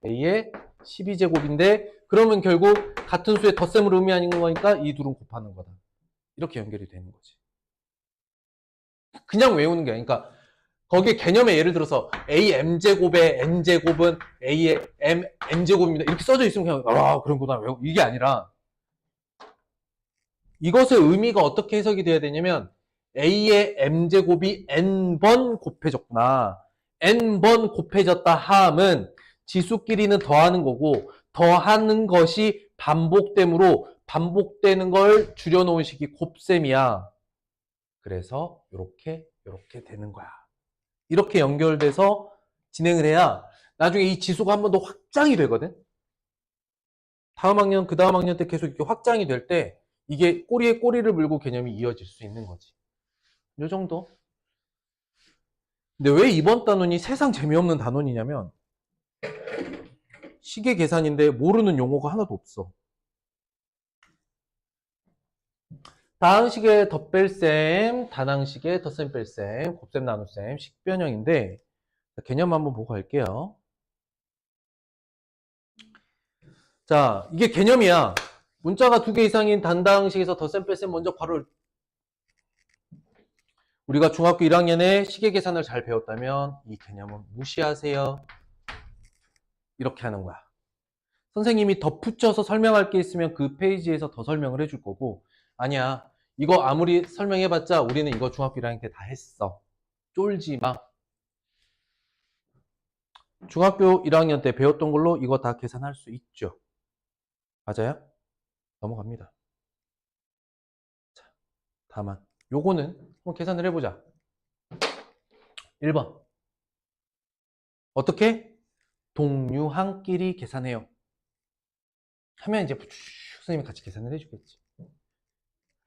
a의 12제곱인데 그러면 결국 같은 수의 덧셈을 의미하는 거니까 이 둘은 곱하는 거다. 이렇게 연결이 되는 거지. 그냥 외우는 게 아니니까 거기에 개념에 예를 들어서 am제곱의 n제곱은 a의 n제곱입니다. 이렇게 써져 있으면 그냥 그런구나 이게 아니라 이것의 의미가 어떻게 해석이 돼야 되냐면 a의 m제곱이 n번 곱해졌구나. n번 곱해졌다 함은 지수끼리는 더하는 거고 더하는 것이 반복되므로 반복되는 걸 줄여놓은 식이 곱셈이야. 그래서 이렇게 되는 거야. 이렇게 연결돼서 진행을 해야 나중에 이 지수가 한 번 더 확장이 되거든. 다음 학년, 그 다음 학년 때 계속 이렇게 확장이 될 때 이게 꼬리에 꼬리를 물고 개념이 이어질 수 있는 거지. 요 정도. 근데 왜 이번 단원이 세상 재미없는 단원이냐면 시계 계산인데 모르는 용어가 하나도 없어. 다항식의 덧뺄셈, 단항식의 덧셈 뺄셈, 곱셈 나눗셈, 식변형인데 개념 한번 보고 갈게요. 자, 이게 개념이야. 문자가 2개 이상인 단다항식에서 덧셈 뺄셈 먼저 바로 우리가 중학교 1학년에 시계 계산을 잘 배웠다면 이 개념은 무시하세요. 이렇게 하는 거야. 선생님이 덧붙여서 설명할 게 있으면 그 페이지에서 더 설명을 해줄 거고 아니야. 이거 아무리 설명해봤자 우리는 이거 중학교 1학년 때 다 했어. 쫄지 마. 중학교 1학년 때 배웠던 걸로 이거 다 계산할 수 있죠. 맞아요? 넘어갑니다. 자, 다만 요거는 한번 계산을 해보자. 1번. 어떻게? 동류항끼리 계산해요. 하면 이제 선생님이 같이 계산을 해주겠지.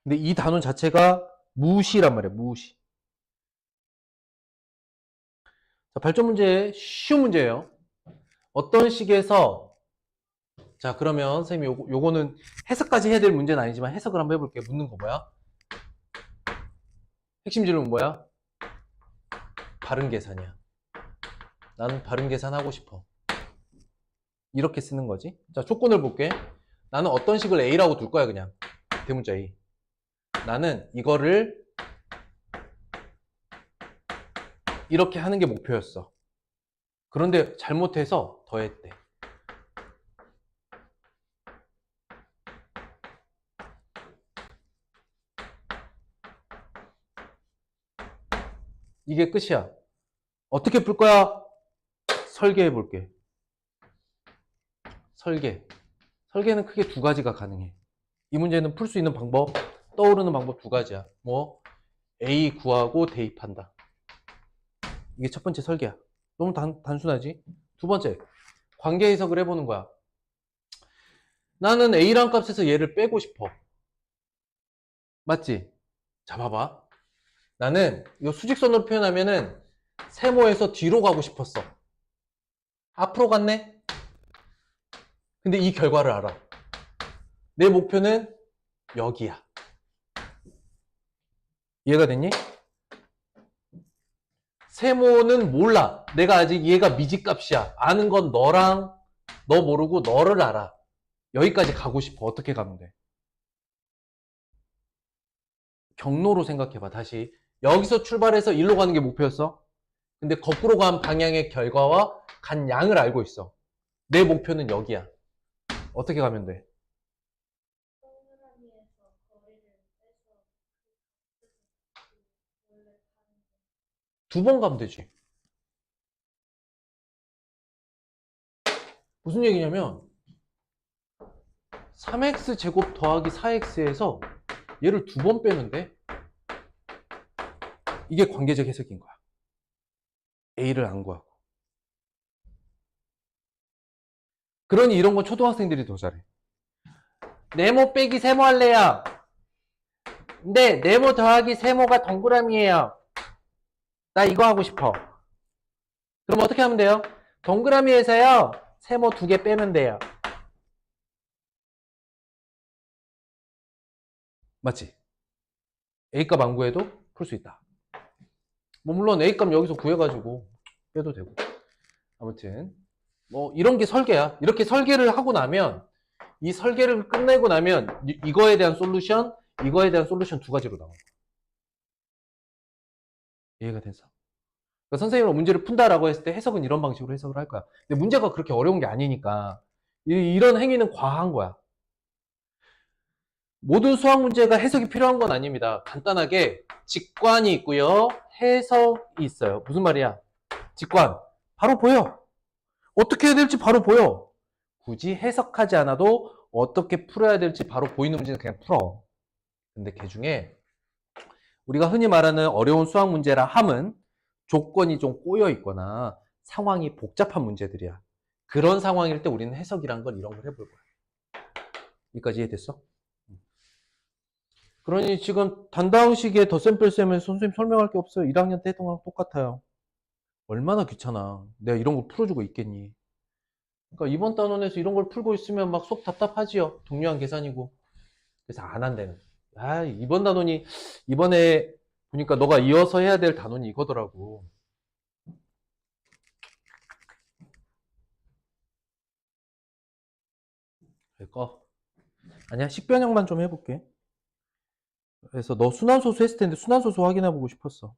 근데 이 단원 자체가 무시란 말이야. 무시. 자, 발전 문제 쉬운 문제예요. 어떤 식에서 자 그러면 선생님이 요거는 해석까지 해야 될 문제는 아니지만 해석을 한번 해볼게요. 묻는 거 뭐야? 핵심 질문 뭐야? 바른 계산이야. 나는 바른 계산하고 싶어. 이렇게 쓰는 거지. 자, 조건을 볼게. 나는 어떤 식을 A라고 둘 거야, 그냥. 대문자 A. 나는 이거를 이렇게 하는 게 목표였어. 그런데 잘못해서 더했대. 이게 끝이야. 어떻게 풀 거야? 설계해 볼게. 설계는 크게 2가지가 가능해. 이 문제는 풀 수 있는 방법, 떠오르는 방법 2가지야. 뭐 A 구하고 대입한다. 이게 첫 번째 설계야. 너무 단순하지? 2번째, 관계 해석을 해보는 거야. 나는 A란 값에서 얘를 빼고 싶어. 맞지? 자, 봐봐. 나는 이거 수직선으로 표현하면은 세모에서 뒤로 가고 싶었어. 앞으로 갔네? 근데 이 결과를 알아. 내 목표는 여기야. 이해가 됐니? 세모는 몰라. 내가 아직 얘가 미지값이야. 아는 건 너랑 너 모르고 너를 알아. 여기까지 가고 싶어. 어떻게 가면 돼? 경로로 생각해봐. 다시. 여기서 출발해서 일로 가는 게 목표였어. 근데 거꾸로 간 방향의 결과와 간 양을 알고 있어. 내 목표는 여기야. 어떻게 가면 돼? 2번 가면 되지. 무슨 얘기냐면 3x 제곱 더하기 4x에서 얘를 2번 빼면 돼. 이게 관계적 해석인 거야. A를 안 구하고. 그러니 이런 건 초등학생들이 더 잘해. 네모 빼기 세모 할래요. 근데 네모 더하기 세모가 동그라미예요. 나 이거 하고 싶어. 그럼 어떻게 하면 돼요? 동그라미에서요. 세모 2개 빼면 돼요. 맞지? A값 안 구해도 풀 수 있다. 뭐 물론 A값 여기서 구해가지고 빼도 되고. 아무튼 뭐 이런 게 설계야. 이렇게 설계를 하고 나면 이 설계를 끝내고 나면 이거에 대한 솔루션, 이거에 대한 솔루션 2가지로 나와. 이해가 됐어? 그러니까 선생님은 문제를 푼다라고 했을 때 해석은 이런 방식으로 해석을 할 거야. 근데 문제가 그렇게 어려운 게 아니니까 이런 행위는 과한 거야. 모든 수학 문제가 해석이 필요한 건 아닙니다. 간단하게 직관이 있고요. 해석이 있어요. 무슨 말이야? 직관. 바로 보여. 어떻게 해야 될지 바로 보여. 굳이 해석하지 않아도 어떻게 풀어야 될지 바로 보이는 문제는 그냥 풀어. 근데 그 중에 우리가 흔히 말하는 어려운 수학 문제라 함은 조건이 좀 꼬여 있거나 상황이 복잡한 문제들이야. 그런 상황일 때 우리는 해석이란 걸 이런 걸 해볼 거야. 여기까지 이해됐어? 그러니 지금 단다항식의 덧셈 뺄셈에서 선생님 설명할 게 없어요. 1학년 때 했던 거랑 똑같아요. 얼마나 귀찮아. 내가 이런 걸 풀어주고 있겠니? 그러니까 이번 단원에서 이런 걸 풀고 있으면 막 속 답답하지요. 동료한 계산이고. 그래서 안 한대는. 아, 이번 단원이, 이번에 보니까 너가 이어서 해야 될 단원이 이거더라고. 꺼. 아니야, 식변형만 좀 해볼게. 그래서 너 순환소수 했을 텐데 순환소수 확인해보고 싶었어.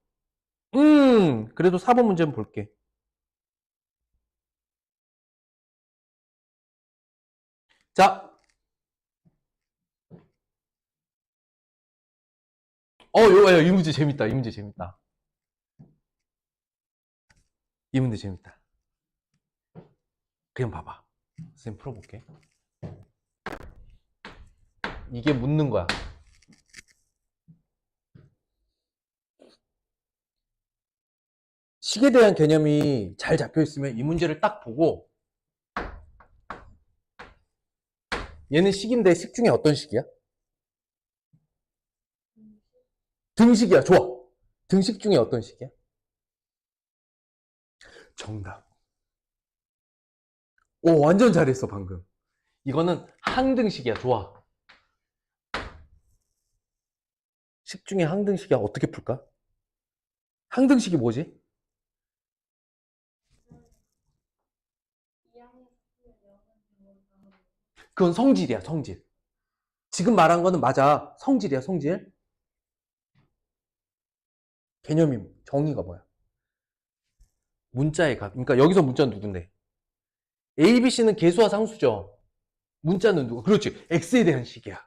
그래도 4번 문제 한번 볼게. 자, 이 문제 재밌다. 이 문제 재밌다. 이 문제 재밌다. 그냥 봐봐. 선생님 풀어볼게. 이게 묻는 거야. 식에 대한 개념이 잘 잡혀 있으면 이 문제를 딱 보고 얘는 식인데 식 중에 어떤 식이야? 등식이야. 좋아. 등식 중에 어떤 식이야? 정답. 오, 완전 잘했어, 방금. 이거는 항등식이야. 좋아. 식 중에 항등식이야. 어떻게 풀까? 항등식이 뭐지? 그건 성질이야, 성질. 지금 말한 거는 맞아. 성질이야, 성질. 개념이, 정의가 뭐야? 문자의 값. 그러니까 여기서 문자는 누군데? A, B, C는 계수와 상수죠. 문자는 누구? 그렇지. X에 대한 식이야.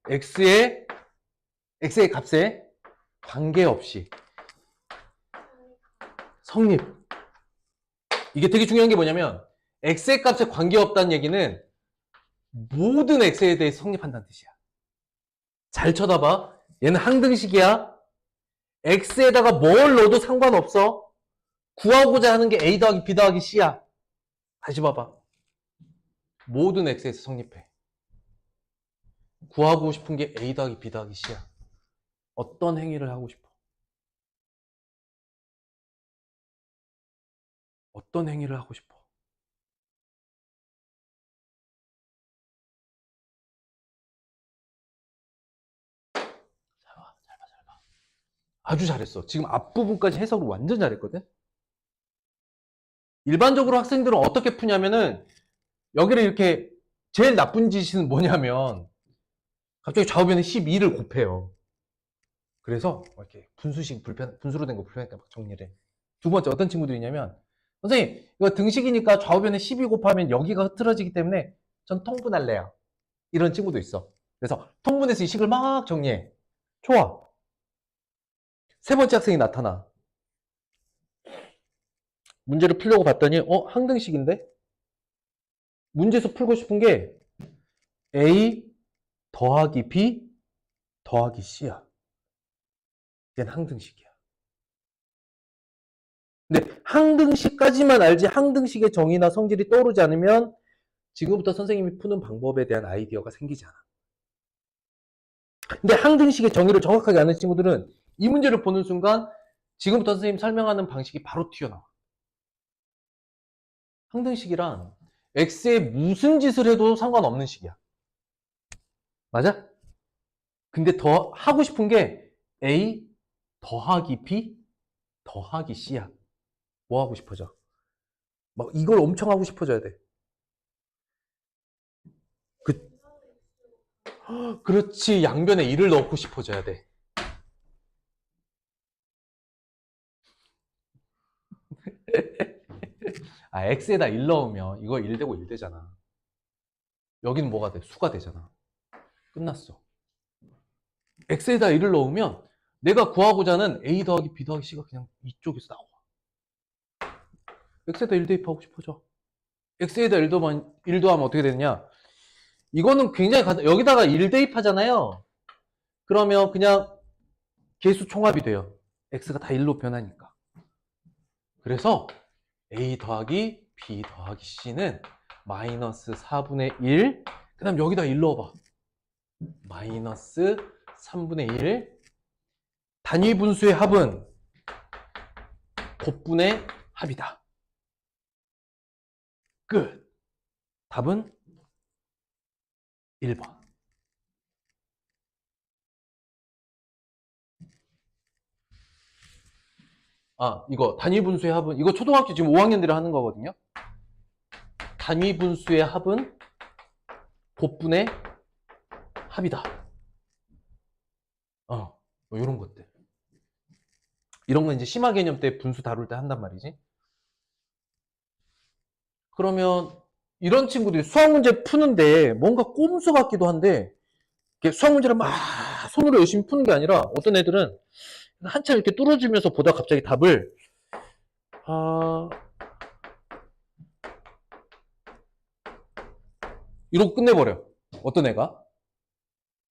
X의 값에 관계없이 성립. 이게 되게 중요한 게 뭐냐면 X의 값에 관계없다는 얘기는 모든 X에 대해 성립한다는 뜻이야. 잘 쳐다봐. 얘는 항등식이야. X에다가 뭘 넣어도 상관없어. 구하고자 하는 게 A 더하기 B 더하기 C야. 다시 봐봐. 모든 X에서 성립해. 구하고 싶은 게 A 더하기 B 더하기 C야. 어떤 행위를 하고 싶어? 어떤 행위를 하고 싶어? 잘 봐. 아주 잘했어. 지금 앞부분까지 해석을 완전 잘했거든? 일반적으로 학생들은 어떻게 푸냐면은 여기를 이렇게 제일 나쁜 짓은 뭐냐면 갑자기 좌우변에 12를 곱해요. 그래서 이렇게 분수로 된 거 불편하니까 막 정리를 해. 두 번째 어떤 친구들이 있냐면 선생님 이거 등식이니까 좌우변에 12 곱하면 여기가 흐트러지기 때문에 전 통분할래요. 이런 친구도 있어. 그래서 통분해서 이 식을 막 정리해. 좋아. 세 번째 학생이 나타나. 문제를 풀려고 봤더니 항등식인데? 문제에서 풀고 싶은 게 A 더하기 B 더하기 C야. 얘는 항등식이야. 근데 항등식까지만 알지 항등식의 정의나 성질이 떠오르지 않으면 지금부터 선생님이 푸는 방법에 대한 아이디어가 생기지 않아. 근데 항등식의 정의를 정확하게 아는 친구들은 이 문제를 보는 순간 지금부터 선생님 설명하는 방식이 바로 튀어나와. 항등식이란 x에 무슨 짓을 해도 상관없는 식이야. 맞아? 근데 더 하고 싶은 게 a 더하기 b 더하기 c야. 뭐 하고 싶어져? 막 이걸 엄청 하고 싶어져야 돼. 그렇지. 양변에 1을 넣고 싶어져야 돼. x에다 1 넣으면 이거 1 되고 1 되잖아. 여기는 뭐가 돼? 수가 되잖아. 끝났어. x에다 1을 넣으면 내가 구하고자 하는 a 더하기 b 더하기 c가 그냥 이쪽에서 나와. x에다 1 대입하고 싶어져. x에다 1 더하면 어떻게 되느냐? 이거는 굉장히 여기다가 1 대입하잖아요. 그러면 그냥 계수 총합이 돼요. x가 다 1로 변하니까. 그래서 a 더하기 b 더하기 c는 마이너스 4분의 1. 그 다음 여기다 1 넣어봐. 마이너스 3분의 1. 단위 분수의 합은 곱분의 합이다. 끝. 답은 1번. 아, 이거 단위 분수의 합은, 이거 초등학교 지금 5학년들이 하는 거거든요. 단위 분수의 합은 곱분의 합이다. 뭐 이런 것들. 이런 건 이제 심화 개념 때 분수 다룰 때 한단 말이지. 그러면 이런 친구들이 수학 문제 푸는데 뭔가 꼼수 같기도 한데, 수학 문제를 막 손으로 열심히 푸는 게 아니라 어떤 애들은 한참 이렇게 뚫어지면서 보다 갑자기 답을 이러고 끝내버려. 어떤 애가?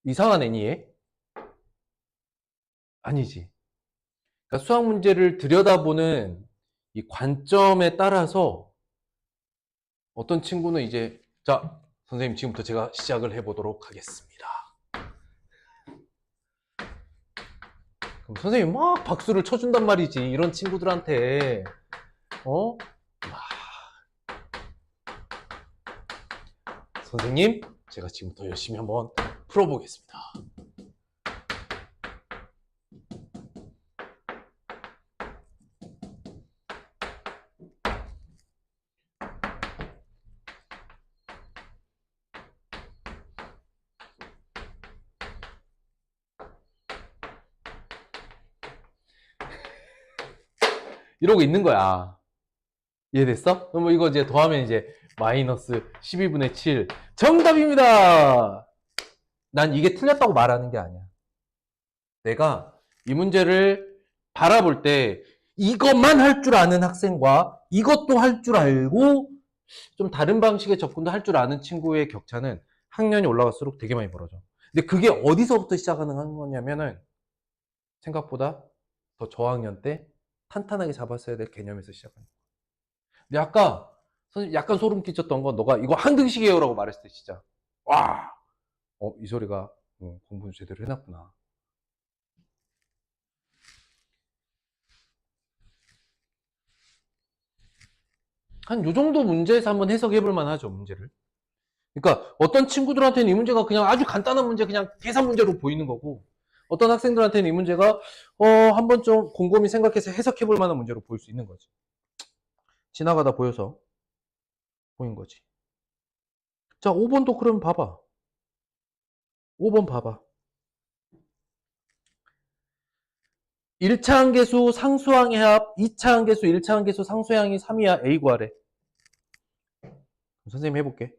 이상한 애니 얘? 아니지. 그러니까 수학 문제를 들여다보는 이 관점에 따라서 어떤 친구는 이제, 자, 선생님 지금부터 제가 시작을 해보도록 하겠습니다. 그럼 선생님 막 박수를 쳐준단 말이지. 이런 친구들한테. 선생님, 제가 지금부터 열심히 한번 풀어보겠습니다. 이러고 있는 거야. 이해됐어? 그럼 이거 이제 더하면 이제 마이너스 12분의 7. 정답입니다! 난 이게 틀렸다고 말하는 게 아니야. 내가 이 문제를 바라볼 때 이것만 할 줄 아는 학생과 이것도 할 줄 알고 좀 다른 방식의 접근도 할 줄 아는 친구의 격차는 학년이 올라갈수록 되게 많이 벌어져. 근데 그게 어디서부터 시작하는 거냐면은 생각보다 더 저학년 때 탄탄하게 잡았어야 될 개념에서 시작하는 거야. 근데 아까 선생님 약간 소름 끼쳤던 건 너가 이거 한등식이에요라고 말했을 때 진짜 와! 이 소리가 공부 제대로 해놨구나. 한 요 정도 문제에서 한번 해석해 볼 만하죠, 문제를. 그러니까 어떤 친구들한테는 이 문제가 그냥 아주 간단한 문제, 그냥 계산 문제로 보이는 거고, 어떤 학생들한테는 이 문제가 한번 좀 곰곰이 생각해서 해석해 볼 만한 문제로 보일 수 있는 거지. 지나가다 보여서 보인 거지. 자, 5번도 그럼 봐봐. 5번 봐봐. 1차 함계수 상수항의 합, 2차 함계수 1차 함계수 상수항이 3이야. A 구하래. 선생님 해볼게.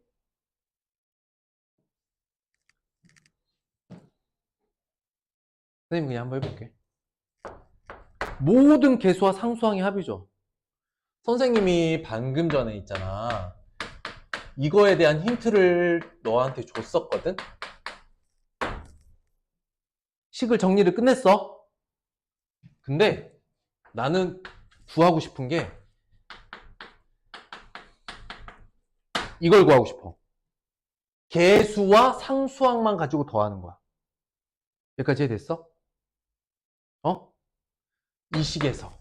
선생님 그냥 한번 해볼게. 모든 계수와 상수항의 합이죠. 선생님이 방금 전에 있잖아. 이거에 대한 힌트를 너한테 줬었거든? 식을 정리를 끝냈어. 근데 나는 구하고 싶은 게 이걸 구하고 싶어. 계수와 상수항만 가지고 더하는 거야. 여기까지 이해됐어? 이 식에서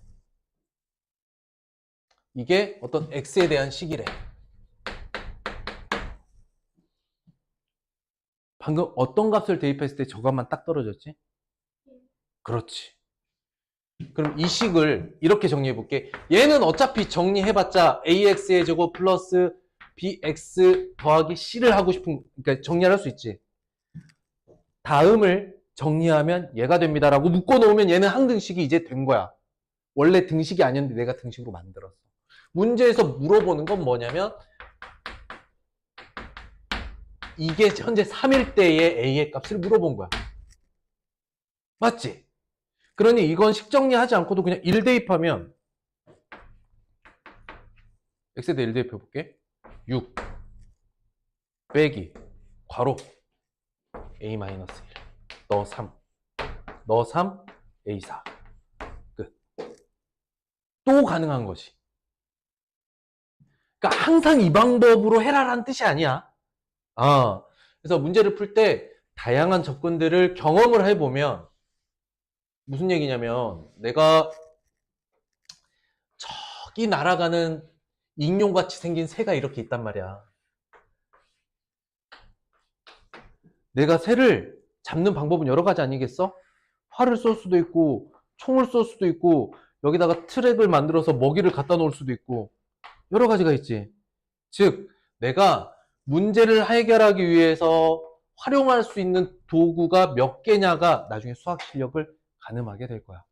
이게 어떤 x에 대한 식이래. 방금 어떤 값을 대입했을 때 저값만 딱 떨어졌지? 그렇지. 그럼 이 식을 이렇게 정리해 볼게. 얘는 어차피 정리해봤자 ax의 제곱 플러스 bx 더하기 c를 하고 싶은, 그러니까 정리를 할 수 있지. 다음을 정리하면 얘가 됩니다라고 묶어놓으면 얘는 항등식이 이제 된 거야. 원래 등식이 아니었는데 내가 등식으로 만들었어. 문제에서 물어보는 건 뭐냐면 이게 현재 3일 때의 a의 값을 물어본 거야. 맞지? 그러니 이건 식 정리하지 않고도 그냥 1 대입하면 x에 대해 1 대입해 볼게. 6 빼기 괄호 a-1 넣어 3 넣어 3 a4 끝. 또 가능한 거지. 그러니까 항상 이 방법으로 해라라는 뜻이 아니야. 그래서 문제를 풀 때 다양한 접근들을 경험을 해보면 무슨 얘기냐면 내가 이 날아가는 익룡같이 생긴 새가 이렇게 있단 말이야. 내가 새를 잡는 방법은 여러 가지 아니겠어? 활을 쏠 수도 있고 총을 쏠 수도 있고 여기다가 트랩을 만들어서 먹이를 갖다 놓을 수도 있고 여러 가지가 있지. 즉 내가 문제를 해결하기 위해서 활용할 수 있는 도구가 몇 개냐가 나중에 수학 실력을 가늠하게 될 거야.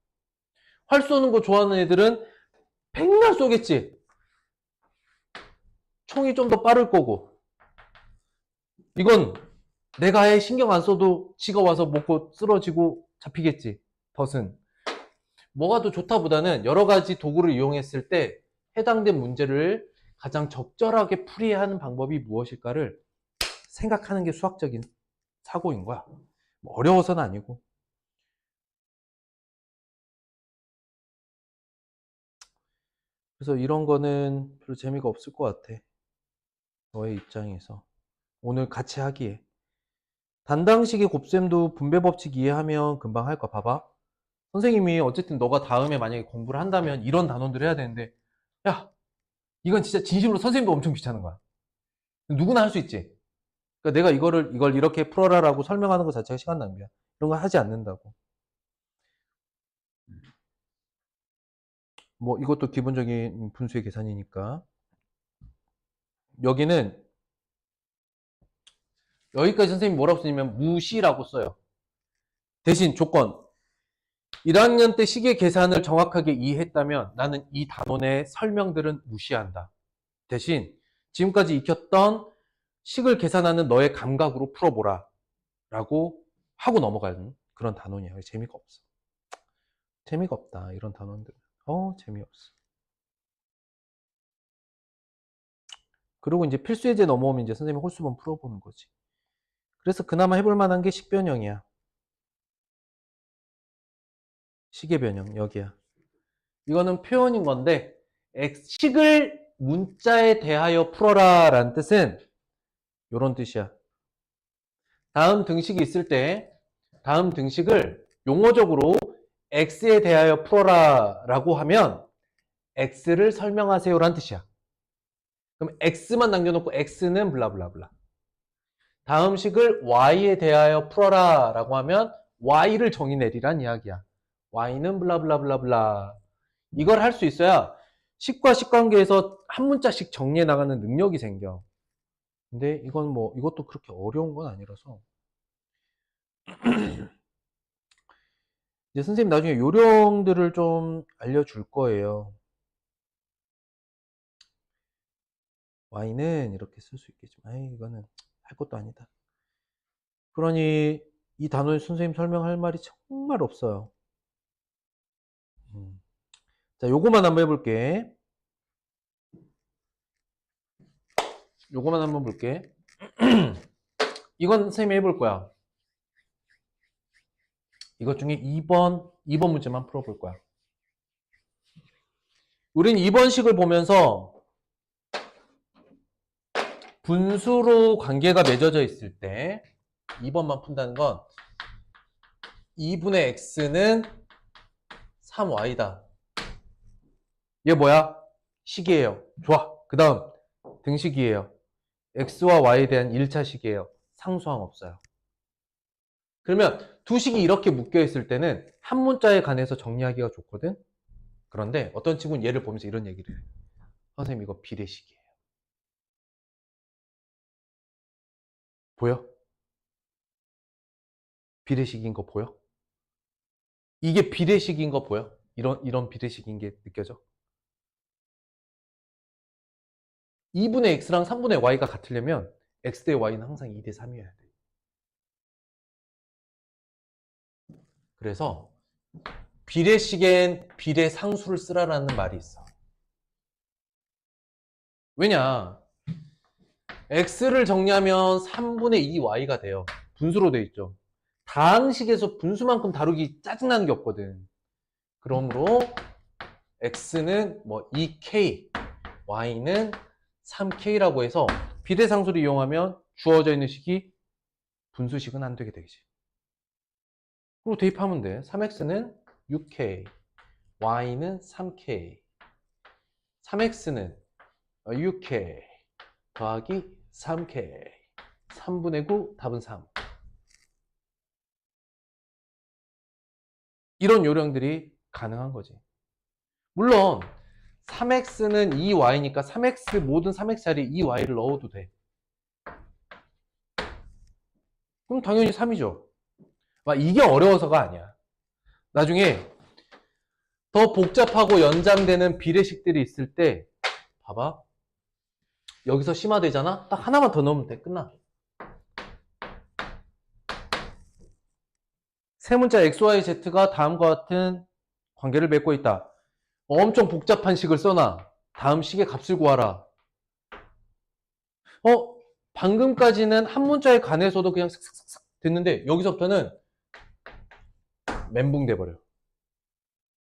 활 쏘는 거 좋아하는 애들은 백날 쏘겠지. 총이 좀 더 빠를 거고. 이건 내가 아예 신경 안 써도 지가 와서 먹고 쓰러지고 잡히겠지. 덫은. 뭐가 더 좋다보다는 여러 가지 도구를 이용했을 때 해당된 문제를 가장 적절하게 풀이해야 하는 방법이 무엇일까를 생각하는 게 수학적인 사고인 거야. 어려워서는 아니고. 그래서 이런 거는 별로 재미가 없을 것 같아. 너의 입장에서. 오늘 같이 하기에. 단당식의 곱셈도 분배 법칙 이해하면 금방 할 거 봐봐. 선생님이 어쨌든 너가 다음에 만약에 공부를 한다면 이런 단원들을 해야 되는데 야 이건 진짜 진심으로 선생님도 엄청 귀찮은 거야. 누구나 할 수 있지. 그러니까 내가 이걸 이렇게 풀어라라고 설명하는 것 자체가 시간 낭비야. 이런 거 하지 않는다고. 뭐 이것도 기본적인 분수의 계산이니까. 여기는 여기까지 선생님이 뭐라고 쓰냐면 무시라고 써요. 대신 조건 1학년 때 식의 계산을 정확하게 이해했다면 나는 이 단원의 설명들은 무시한다. 대신 지금까지 익혔던 식을 계산하는 너의 감각으로 풀어보라 라고 하고 넘어가는 그런 단원이야. 재미가 없어. 재미가 없다. 이런 단원들. 재미없어. 그리고 이제 필수예제 넘어오면 이제 선생님이 홀수번 풀어보는 거지. 그래서 그나마 해볼 만한 게 식변형이야. 식의 변형 여기야. 이거는 표현인 건데 식을 문자에 대하여 풀어라 라는 뜻은 이런 뜻이야. 다음 등식이 있을 때 다음 등식을 용어적으로 x에 대하여 풀어라 라고 하면 x를 설명하세요 라는 뜻이야. 그럼 x만 남겨놓고 x는 블라블라블라. 다음 식을 y에 대하여 풀어라 라고 하면 y를 정의 내리란 이야기야. y는 블라블라블라블라. 이걸 할 수 있어야 식과 식관계에서 한 문자씩 정리해 나가는 능력이 생겨. 근데 이건 뭐 이것도 그렇게 어려운 건 아니라서 이제 선생님 나중에 요령들을 좀 알려줄 거예요. y는 이렇게 쓸 수 있겠지만 이거는 할 것도 아니다. 그러니 이 단어에 선생님 설명할 말이 정말 없어요. 자, 요거만 한번 해볼게. 요거만 한번 볼게. 이건 선생님이 해볼 거야. 이것 중에 2번 문제만 풀어볼 거야. 우린 2번 식을 보면서 분수로 관계가 맺어져 있을 때 2번만 푼다는 건 2분의 x는 3y다. 얘 뭐야? 식이에요. 좋아. 그 다음 등식이에요. x와 y에 대한 1차 식이에요. 상수항 없어요. 그러면 두 식이 이렇게 묶여 있을 때는 한 문자에 관해서 정리하기가 좋거든. 그런데 어떤 친구는 얘를 보면서 이런 얘기를 해. 선생님 이거 비례식이에요. 보여? 비례식인 거 보여? 이게 비례식인 거 보여? 이런 비례식인 게 느껴져? 2분의 x랑 3분의 y가 같으려면 x 대 y는 항상 2대 3이어야 돼. 그래서 비례식엔 비례상수를 쓰라라는 말이 있어. 왜냐? x를 정리하면 3분의 2y가 돼요. 분수로 돼 있죠. 다항식에서 분수만큼 다루기 짜증나는 게 없거든. 그러므로 x는 뭐 2k, y는 3k라고 해서 비례상수를 이용하면 주어져 있는 식이 분수식은 안 되게 되지. 그리고 대입하면 돼. 3x는 6k, y는 3k. 3x는 6k 더하기 3k 3분의 9 답은 3. 이런 요령들이 가능한 거지. 물론 3x는 2y니까 3x 모든 3x 자리에 2y를 넣어도 돼. 그럼 당연히 3이죠. 이게 어려워서가 아니야. 나중에 더 복잡하고 연장되는 비례식들이 있을 때 봐봐. 여기서 심화되잖아? 딱 하나만 더 넣으면 돼. 끝나. 세 문자 XYZ가 다음과 같은 관계를 맺고 있다. 엄청 복잡한 식을 써놔. 다음 식의 값을 구하라. 방금까지는 한 문자에 관해서도 그냥 슥슥슥 됐는데 여기서부터는 멘붕 돼버려.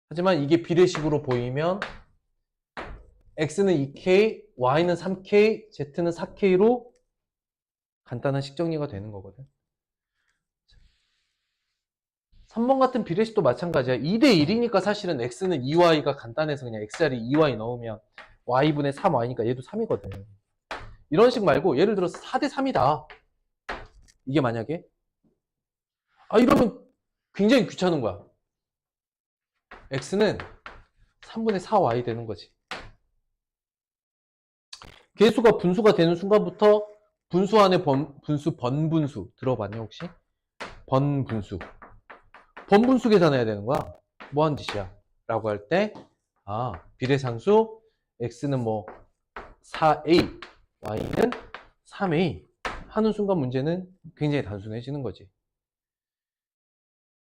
하지만 이게 비례식으로 보이면 X는 2K, Y는 3K, Z는 4K로 간단한 식 정리가 되는 거거든. 3번 같은 비례식도 마찬가지야. 2대1이니까 사실은 X는 2Y가 간단해서 그냥 X자리 2Y 넣으면 Y분의 3Y니까 얘도 3이거든. 이런 식 말고 예를 들어서 4대3이다. 이게 만약에 이러면 굉장히 귀찮은 거야. X는 3분의 4Y 되는 거지. 개수가 분수가 되는 순간부터 분수 안에 번분수 들어봤냐 혹시? 번분수. 번분수 계산해야 되는 거야. 뭐 하는 짓이야? 라고 할 때 비례상수 X는 4A, Y는 3A 하는 순간 문제는 굉장히 단순해지는 거지.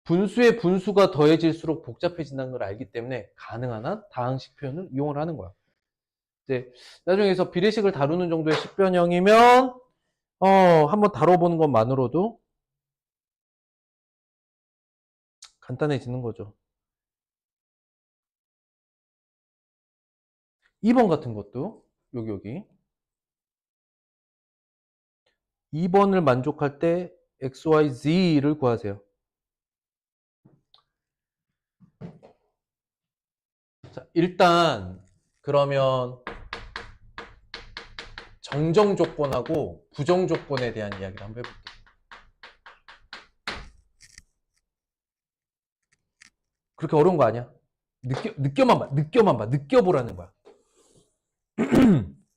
분수에 분수가 더해질수록 복잡해진다는 걸 알기 때문에 가능한 한 다항식 표현을 이용을 하는 거야. 이제 나중에서 비례식을 다루는 정도의 식변형이면 한번 다뤄보는 것만으로도 간단해지는 거죠. 2번 같은 것도 여기 2번을 만족할 때 XYZ를 구하세요. 자, 일단 그러면 정정 조건하고 부정 조건에 대한 이야기를 한번 해볼게요. 그렇게 어려운 거 아니야. 느껴보라는 거야.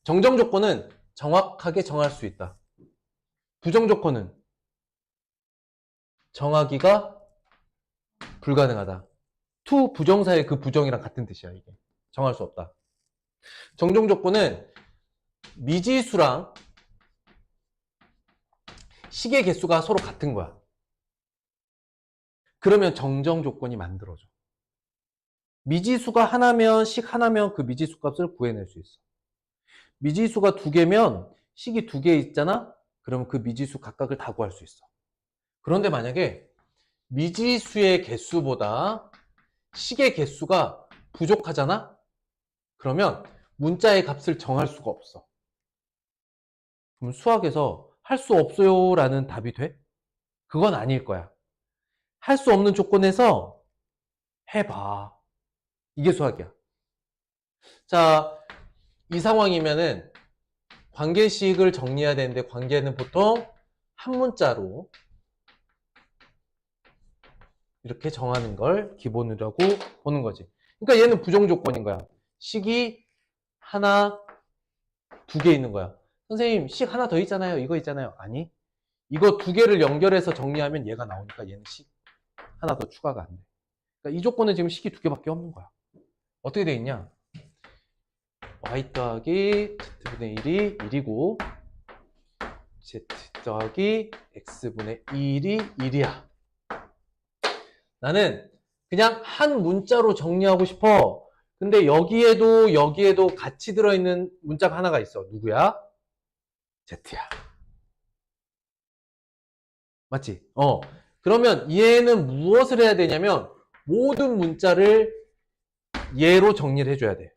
정정 조건은 정확하게 정할 수 있다. 부정 조건은 정하기가 불가능하다. 투 부정사의 그 부정이랑 같은 뜻이야, 이게. 정할 수 없다. 정정 조건은 미지수랑 식의 개수가 서로 같은 거야. 그러면 정정 조건이 만들어져. 미지수가 하나면 식 하나면 그 미지수 값을 구해낼 수 있어. 미지수가 2개면 식이 2개 있잖아? 그러면 그 미지수 각각을 다 구할 수 있어. 그런데 만약에 미지수의 개수보다 식의 개수가 부족하잖아? 그러면 문자의 값을 정할 수가 없어. 그럼 수학에서 할 수 없어요 라는 답이 돼? 그건 아닐 거야. 할 수 없는 조건에서 해봐. 이게 수학이야. 자, 이 상황이면은 관계식을 정리해야 되는데 관계는 보통 한 문자로 이렇게 정하는 걸 기본이라고 보는 거지. 그러니까 얘는 부정 조건인 거야. 식이 하나, 2개 있는 거야. 선생님, 식 하나 더 있잖아요. 이거 있잖아요. 아니, 이거 2개를 연결해서 정리하면 얘가 나오니까 얘는 식 하나 더 추가가 안 돼. 그러니까 이 조건은 지금 식이 2개밖에 없는 거야. 어떻게 돼 있냐? y 더하기 z분의 1이 1이고 z 더하기 x분의 1이 1이야. 나는 그냥 한 문자로 정리하고 싶어. 근데 여기에도 같이 들어있는 문자가 하나가 있어. 누구야? z야. 맞지? 그러면 얘는 무엇을 해야 되냐면 모든 문자를 얘로 정리를 해줘야 돼.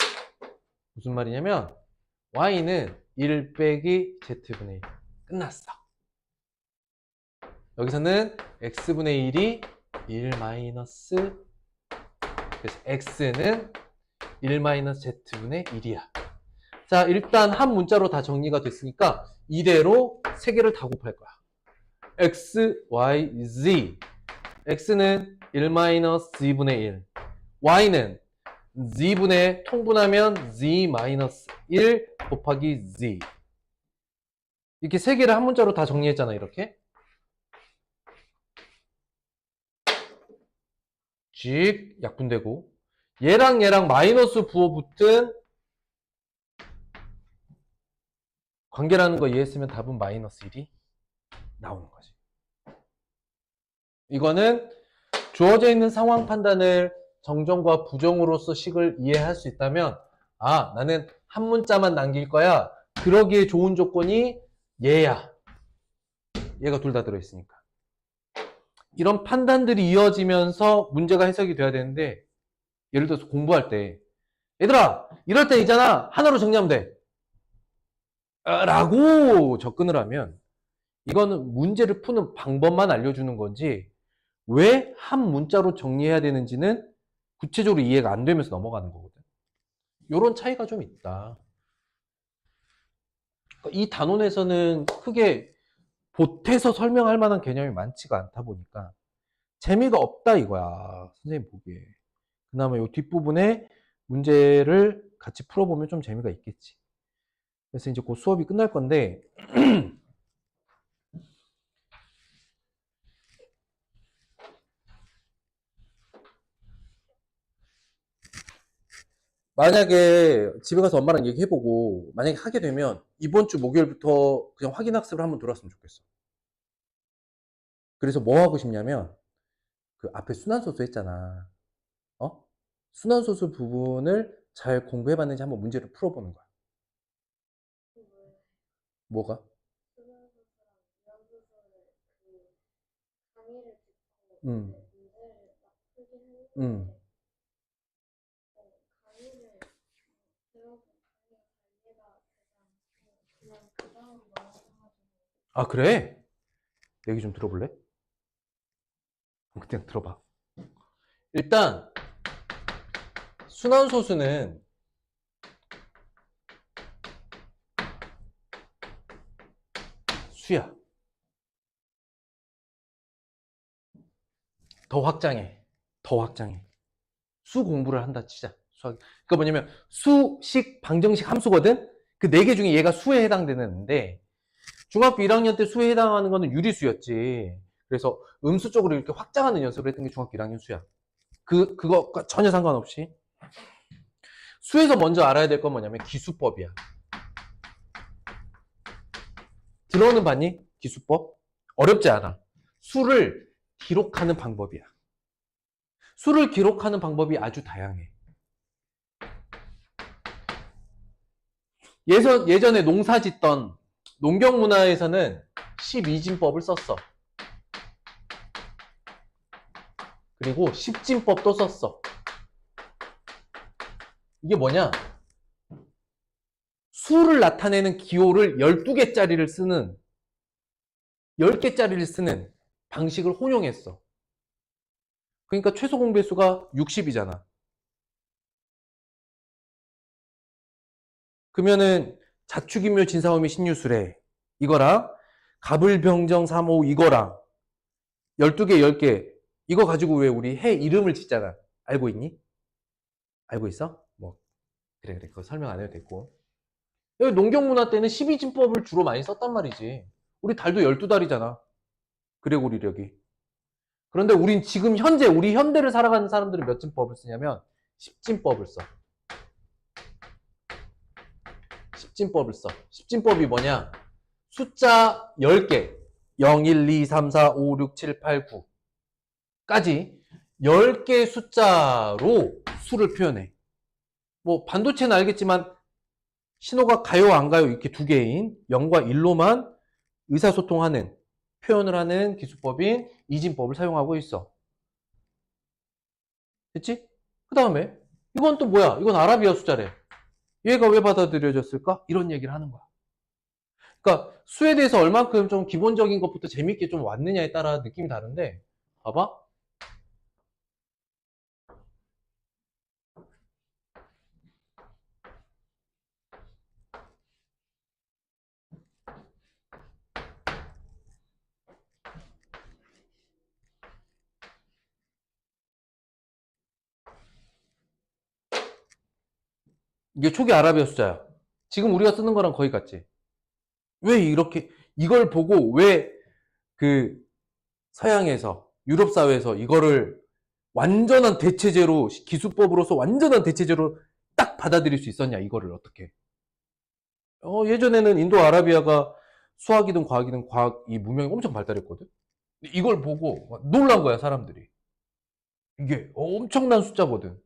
무슨 말이냐면 y는 1 빼기 z분의 1. 끝났어. 여기서는 x분의 1이 1 마이너스, 그래서 x는 1-z분의 1이야. 자, 일단 한 문자로 다 정리가 됐으니까 이대로 세 개를 다 곱할 거야. x, y, z. x는 1-z분의 1. y는 z분의 통분하면 z-1 곱하기 z. 이렇게 세 개를 한 문자로 다 정리했잖아, 이렇게. 직 약분되고 얘랑 마이너스 부호 붙은 관계라는 거 이해했으면 답은 -1이 나오는 거지. 이거는 주어져 있는 상황 판단을 정정과 부정으로서 식을 이해할 수 있다면 아, 나는 한 문자만 남길 거야. 그러기에 좋은 조건이 얘야. 얘가 둘 다 들어있으니까. 이런 판단들이 이어지면서 문제가 해석이 돼야 되는데 예를 들어서 공부할 때 얘들아 이럴 때 있잖아 하나로 정리하면 돼 라고 접근을 하면 이거는 문제를 푸는 방법만 알려주는 건지 왜 한 문자로 정리해야 되는지는 구체적으로 이해가 안 되면서 넘어가는 거거든. 이런 차이가 좀 있다. 이 단원에서는 크게 보태서 설명할 만한 개념이 많지가 않다 보니까 재미가 없다 이거야. 선생님 보기에. 그나마 이 뒷부분에 문제를 같이 풀어보면 좀 재미가 있겠지. 그래서 이제 곧 수업이 끝날 건데 만약에 집에 가서 엄마랑 얘기해보고 만약에 하게 되면 이번 주 목요일부터 그냥 확인학습을 한번 들어왔으면 좋겠어. 그래서 뭐 하고 싶냐면 그 앞에 순환소수 했잖아. 어? 순환소수 부분을 잘 공부해봤는지 한번 문제를 풀어보는 거야. 뭐가? 음. 음. 아, 그래? 얘기 좀 들어볼래? 그냥 들어봐. 일단 순환소수는 수야. 더 확장해. 더 확장해. 수 공부를 한다 치자. 수학. 그러니까 뭐냐면 수식, 방정식, 함수거든? 그 네 개 중에 얘가 수에 해당되는데 중학교 1학년 때 수에 해당하는 거는 유리수였지. 그래서 음수 쪽으로 이렇게 확장하는 연습을 했던 게 중학교 1학년 수야. 그거가 전혀 상관없이. 수에서 먼저 알아야 될 건 뭐냐면 기수법이야. 들어는 봤니? 기수법? 어렵지 않아. 수를 기록하는 방법이야. 수를 기록하는 방법이 아주 다양해. 예전에 농사 짓던 농경 문화에서는 12진법을 썼어. 그리고 10진법도 썼어. 이게 뭐냐? 수를 나타내는 기호를 12개짜리를 쓰는 10개짜리를 쓰는 방식을 혼용했어. 그러니까 최소 공배수가 60이잖아. 그러면은 자축인묘 진사오미 신유술에 이거랑 갑을병정 3호 이거랑 12개 10개 이거 가지고 왜 우리 해 이름을 짓잖아. 알고 있니? 알고 있어? 뭐 그래 그거 설명 안 해도 됐고. 여기 농경문화 때는 12진법을 주로 많이 썼단 말이지. 우리 달도 12달이잖아. 그레고리력이. 그런데 우린 지금 현재 우리 현대를 살아가는 사람들은 몇 진법을 쓰냐면 10진법을 써. 10진법을 써. 10진법이 뭐냐? 숫자 10개. 0, 1, 2, 3, 4, 5, 6, 7, 8, 9까지 10개 숫자로 수를 표현해. 뭐 반도체는 알겠지만 신호가 가요 안 가요 이렇게 두 개인 0과 1로만 의사소통하는 표현을 하는 기수법인 이진법을 사용하고 있어. 됐지? 그 다음에 이건 또 뭐야? 이건 아라비아 숫자래. 얘가 왜 받아들여졌을까? 이런 얘기를 하는 거야. 그러니까 수에 대해서 얼만큼 좀 기본적인 것부터 재밌게 좀 왔느냐에 따라 느낌이 다른데 봐봐. 이게 초기 아라비아 숫자야. 지금 우리가 쓰는 거랑 거의 같지. 왜 이렇게 이걸 보고 왜 그 서양에서 유럽 사회에서 이거를 완전한 대체제로 기수법으로서 완전한 대체제로 딱 받아들일 수 있었냐 이거를 어떻게? 예전에는 인도 아라비아가 수학이든 과학이든 과학 이 문명이 엄청 발달했거든. 이걸 보고 놀란 거야 사람들이. 이게 엄청난 숫자거든.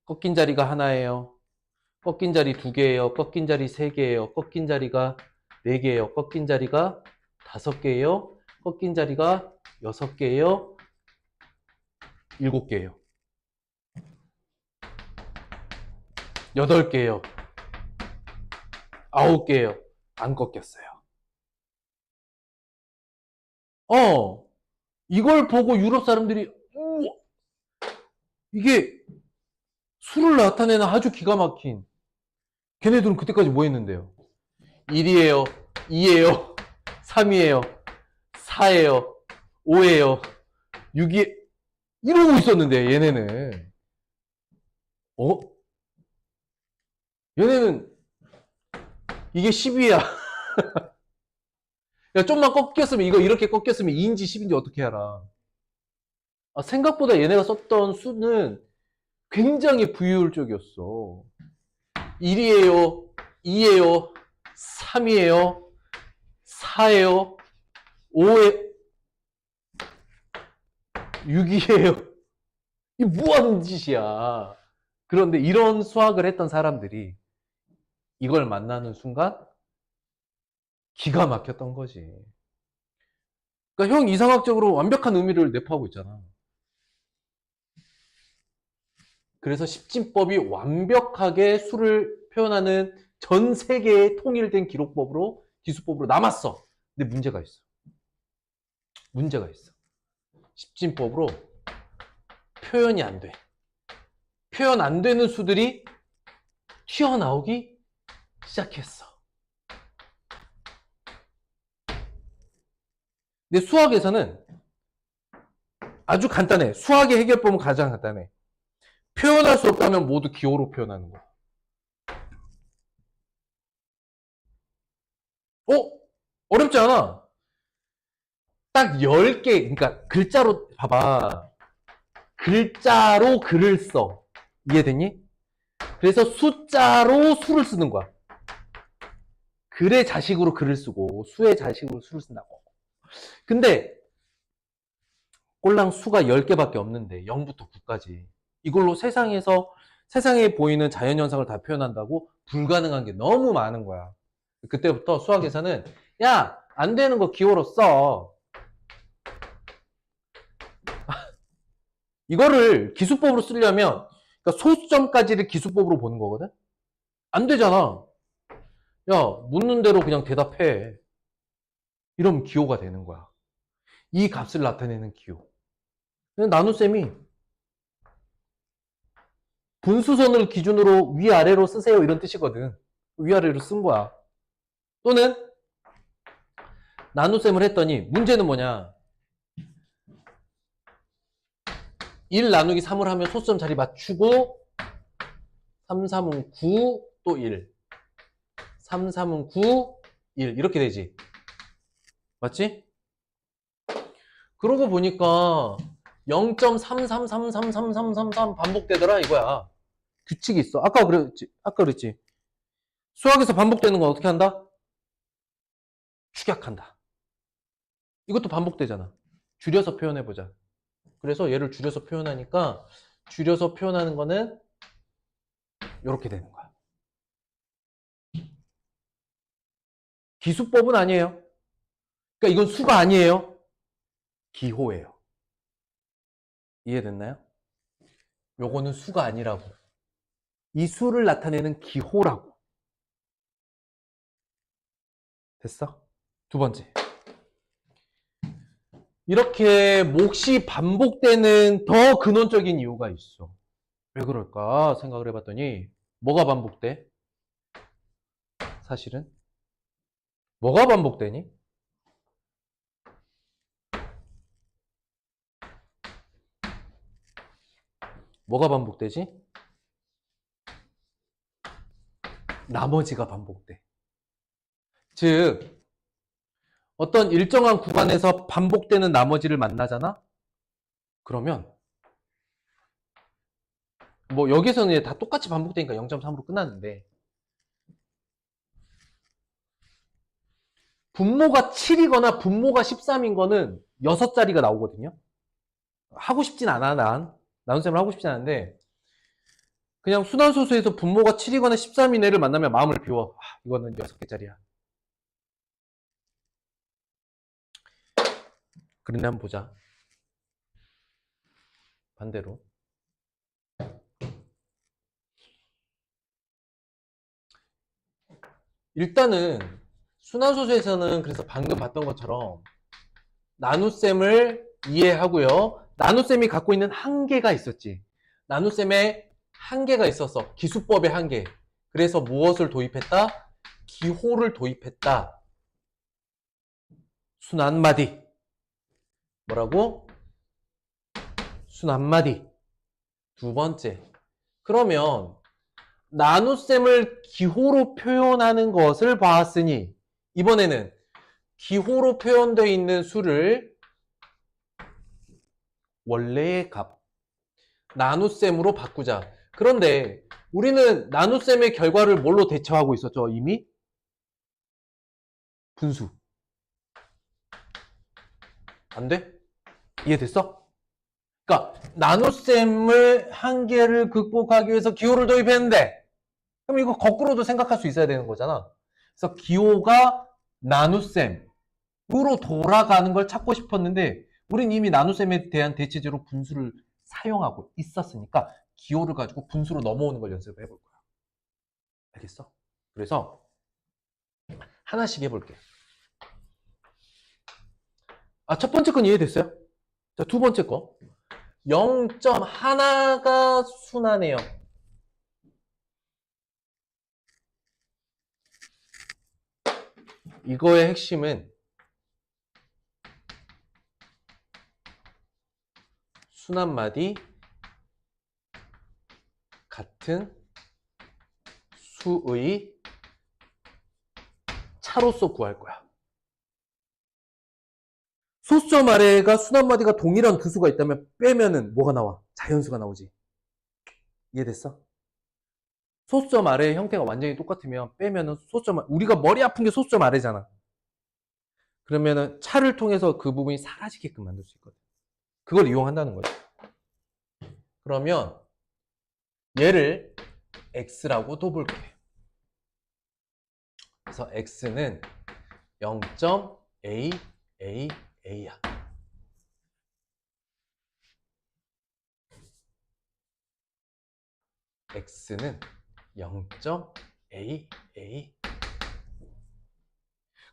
꺾인 자리가 하나예요. 꺾인 자리 두 개예요. 꺾인 자리 세 개예요. 꺾인 자리가 네 개예요. 꺾인 자리가 다섯 개예요. 꺾인 자리가 여섯 개예요. 일곱 개예요. 여덟 개예요. 아홉 개예요. 안 꺾였어요. 이걸 보고 유럽 사람들이 우와, 이게 수를 나타내는 아주 기가 막힌 걔네들은 그때까지 뭐 했는데요? 1이에요, 2예요, 3이에요, 4예요, 5예요, 6이 이러고 있었는데 얘네는 어? 얘네는 이게 10이야. 야, 좀만 꺾였으면 이거 이렇게 꺾였으면 2인지 10인지 어떻게 알아? 생각보다 얘네가 썼던 수는 굉장히 부유율적이었어. 1이에요, 2예요, 3이에요, 4예요, 5에 6이에요. 이 뭐 하는 짓이야. 그런데 이런 수학을 했던 사람들이 이걸 만나는 순간 기가 막혔던 거지. 그러니까 형 이상학적으로 완벽한 의미를 내포하고 있잖아. 그래서 십진법이 완벽하게 수를 표현하는 전 세계의 통일된 기록법으로 기수법으로 남았어. 근데 문제가 있어. 문제가 있어. 십진법으로 표현이 안 돼. 표현 안 되는 수들이 튀어나오기 시작했어. 근데 수학에서는 아주 간단해. 수학의 해결법은 가장 간단해. 표현할 수 없다면 모두 기호로 표현하는 거야. 어렵지 않아. 딱 10개, 그러니까 글자로, 봐봐. 글자로 글을 써. 이해되니? 그래서 숫자로 수를 쓰는 거야. 글의 자식으로 글을 쓰고, 수의 자식으로 수를 쓴다고. 근데, 꼴랑 수가 10개밖에 없는데, 0부터 9까지. 이걸로 세상에 보이는 자연현상을 다 표현한다고 불가능한 게 너무 많은 거야. 그때부터 수학에서는, 야, 안 되는 거 기호로 써. 이거를 기수법으로 쓰려면 그러니까 소수점까지를 기수법으로 보는 거거든. 안 되잖아. 야, 묻는 대로 그냥 대답해. 이러면 기호가 되는 거야. 이 값을 나타내는 기호. 나눗셈이 분수선을 기준으로 위아래로 쓰세요 이런 뜻이거든. 위아래로 쓴 거야. 또는 나눗셈을 했더니 문제는 뭐냐. 1 나누기 3을 하면 소수점 자리 맞추고 3, 3은 9, 또 1. 3, 3은 9, 1. 이렇게 되지. 맞지? 그러고 보니까 0.33333333 반복되더라 이거야. 규칙이 있어. 아까 그랬지. 수학에서 반복되는 건 어떻게 한다? 축약한다. 이것도 반복되잖아. 줄여서 표현해보자. 그래서 얘를 줄여서 표현하니까 줄여서 표현하는 거는 이렇게 되는 거야. 기수법은 아니에요. 그러니까 이건 수가 아니에요. 기호예요. 이해됐나요? 요거는 수가 아니라고. 이 수를 나타내는 기호라고. 됐어? 두 번째. 이렇게 몫이 반복되는 더 근원적인 이유가 있어. 왜 그럴까 생각을 해봤더니 뭐가 반복돼? 사실은 뭐가 반복되니? 뭐가 반복되지? 나머지가 반복돼. 즉 어떤 일정한 구간에서 반복되는 나머지를 만나잖아? 그러면 뭐 여기서는 다 똑같이 반복되니까 0.3으로 끝났는데 분모가 7이거나 분모가 13인 거는 6자리가 나오거든요. 하고 싶진 않아, 난. 나눗셈을 하고 싶진 않은데 그냥 순환소수에서 분모가 7이거나 13인 애를 만나면 마음을 비워. 이거는 6개짜리야. 그런데 한번 보자. 반대로. 일단은 순환소수에서는 그래서 방금 봤던 것처럼 나눗셈을 이해하고요. 나눗셈이 갖고 있는 한계가 있었지. 나눗셈에 한계가 있었어. 기수법의 한계. 그래서 무엇을 도입했다? 기호를 도입했다. 순한마디. 뭐라고? 순한마디. 두 번째. 그러면 나눗셈을 기호로 표현하는 것을 봤으니 이번에는 기호로 표현되어 있는 수를 원래의 값, 나눗셈으로 바꾸자. 그런데 우리는 나눗셈의 결과를 뭘로 대처하고 있었죠? 이미? 분수. 안 돼? 이해됐어? 그러니까 나눗셈을 한계를 극복하기 위해서 기호를 도입했는데 그럼 이거 거꾸로도 생각할 수 있어야 되는 거잖아. 그래서 기호가 나눗셈으로 돌아가는 걸 찾고 싶었는데 우린 이미 나눗셈에 대한 대체제로 분수를 사용하고 있었으니까 기호를 가지고 분수로 넘어오는 걸 연습을 해볼 거야. 알겠어? 그래서 하나씩 해볼게. 첫 번째 건 이해됐어요? 자, 두 번째 거. 0.1가 순환해요. 이거의 핵심은 순한마디 같은 수의 차로서 구할 거야. 소수점 아래가 순한마디가 동일한 두 수가 있다면 빼면은 뭐가 나와? 자연수가 나오지. 이해됐어? 소수점 아래의 형태가 완전히 똑같으면 빼면은 소수점, 우리가 머리 아픈 게 소수점 아래잖아. 그러면은 차를 통해서 그 부분이 사라지게끔 만들 수 있거든. 그걸 이용한다는 거지. 그러면 얘를 x라고 또 볼게. 그래서 x는 0.a야. x는 0.aa.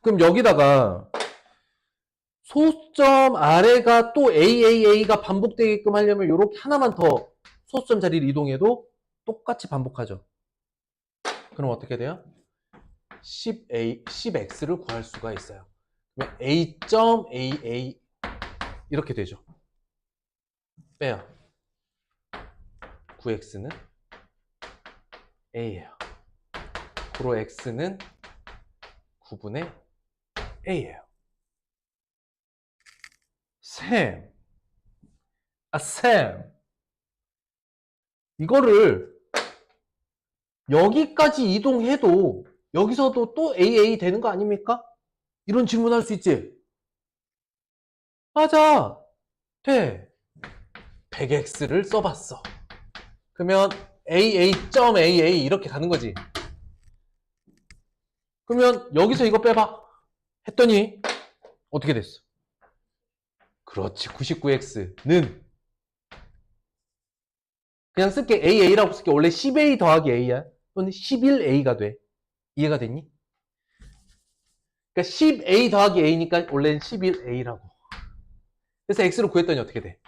그럼 여기다가 소수점 아래가 또 AAA가 반복되게끔 하려면 이렇게 하나만 더 소수점 자리를 이동해도 똑같이 반복하죠. 그럼 어떻게 돼요? 10x를 구할 수가 있어요. 그러면 a.aa 이렇게 되죠. 빼요. 9x는 a예요. 그로 x는 9분의 a예요. 쌤, 이거를 여기까지 이동해도 여기서도 또 AA 되는 거 아닙니까? 이런 질문할 수 있지? 맞아, 돼. 100x를 써봤어. 그러면 AA.AA 이렇게 가는 거지. 그러면 여기서 이거 빼봐 했더니 어떻게 됐어? 그렇지, 99x는 그냥 쓸게 AA라고 쓸게. 원래 10A 더하기 A야. 또는 11A가 돼. 이해가 됐니? 그러니까 10A 더하기 A니까 원래는 11A라고. 그래서 X를 구했더니 어떻게 돼?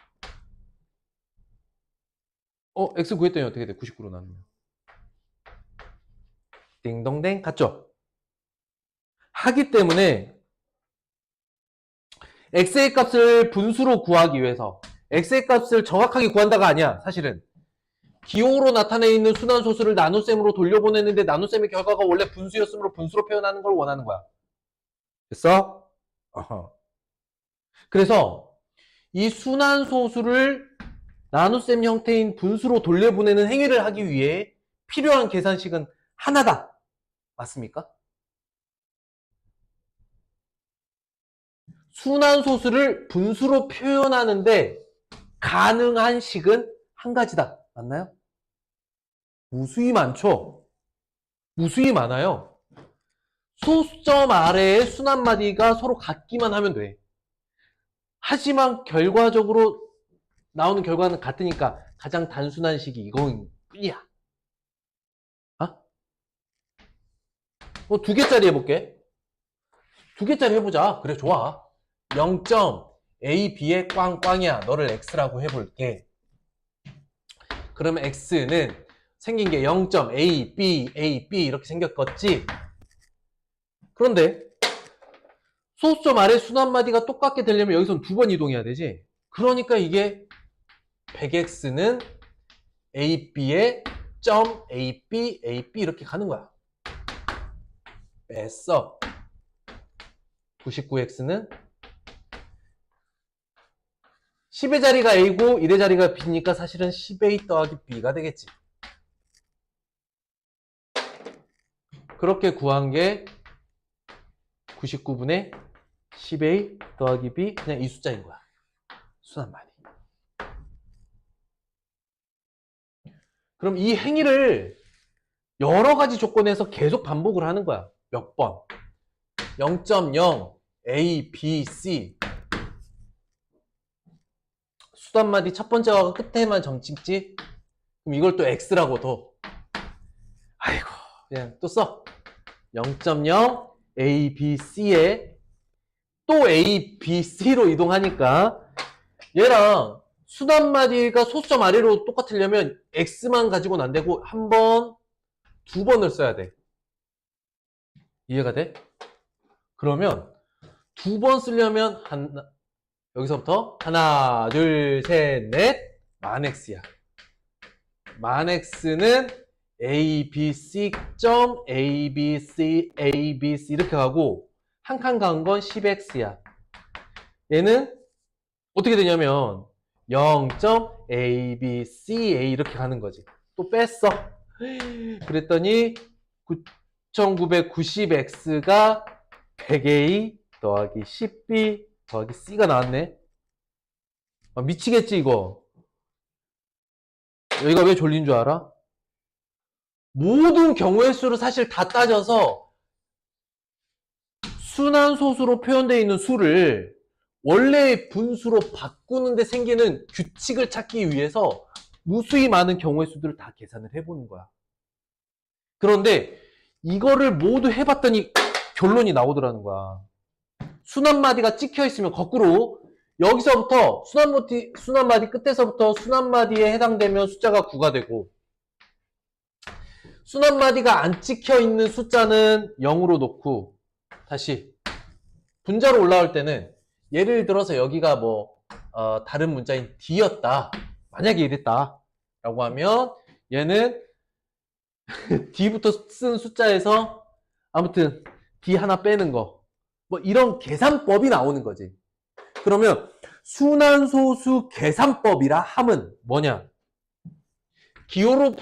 X 구했더니 어떻게 돼? 99로 나누면. 띵동댕 같죠? 하기 때문에 X의 값을 분수로 구하기 위해서 X의 값을 정확하게 구한다가 아니야. 사실은 기호로 나타내 있는 순환소수를 나눗셈으로 돌려보내는데 나눗셈의 결과가 원래 분수였으므로 분수로 표현하는 걸 원하는 거야. 됐어? 어허. 그래서 이 순환소수를 나눗셈 형태인 분수로 돌려보내는 행위를 하기 위해 필요한 계산식은 하나다. 맞습니까? 순환소수를 분수로 표현하는데 가능한 식은 한 가지다. 맞나요? 무수히 많죠? 무수히 많아요. 소수점 아래의 순환마디가 서로 같기만 하면 돼. 하지만 결과적으로 나오는 결과는 같으니까 가장 단순한 식이 이거뿐이야. 두 개짜리 해볼게. 두 개짜리 해보자. 그래, 좋아. 0.ab의 꽝꽝이야. 너를 x라고 해볼게. 그러면 x는 생긴 게 0.ab, ab 이렇게 생겼겠지? 그런데 소수점 아래 순환마디가 똑같게 되려면 여기선 두 번 이동해야 되지? 그러니까 이게 100x는 ab의 .ab, ab 이렇게 가는 거야. 뺐어. 99x는 10의 자리가 a고 1의 자리가 b니까 사실은 10a 더하기 b가 되겠지. 그렇게 구한 게 99분의 10a 더하기 b 그냥 이 숫자인 거야. 순환마디. 그럼 이 행위를 여러 가지 조건에서 계속 반복을 하는 거야. 몇 번? 0.0 a, b, c 수단마디 첫 번째 가가 끝에만 점 찍지? 그럼 이걸 또 x라고 둬. 아이고 그냥 또 써. 0.0 a, b, c에 또 a, b, c로 이동하니까 얘랑 수단마디가 소수점 아래로 똑같으려면 x만 가지고는 안 되고 한 번, 두 번을 써야 돼. 이해가 돼? 그러면 두 번 쓰려면 여기서부터 하나, 둘, 셋, 넷 만 x야. 만 x는 abc, abc, abc 이렇게 가고 한 칸 간 건 10x야. 얘는 어떻게 되냐면 0.abca 이렇게 가는 거지. 또 뺐어. 그랬더니 9990x가 100a 더하기 10b 더하기 c가 나왔네. 미치겠지 이거. 여기가 왜 졸린 줄 알아? 모든 경우의 수를 사실 다 따져서 순환소수로 표현되어 있는 수를 원래의 분수로 바꾸는데 생기는 규칙을 찾기 위해서 무수히 많은 경우의 수들을 다 계산을 해보는 거야. 그런데 이거를 모두 해봤더니 결론이 나오더라는 거야. 순환마디가 찍혀 있으면 거꾸로 여기서부터 순환마디 끝에서부터 순환마디에 해당되면 숫자가 9가 되고 순환마디가 안 찍혀 있는 숫자는 0으로 놓고 다시 분자로 올라올 때는 예를 들어서 여기가 다른 문자인 d였다. 만약에 이랬다 라고 하면 얘는 d부터 쓴 숫자에서 아무튼 d 하나 빼는 거 이런 계산법이 나오는 거지. 그러면 순환소수 계산법이라 함은 뭐냐? 기호로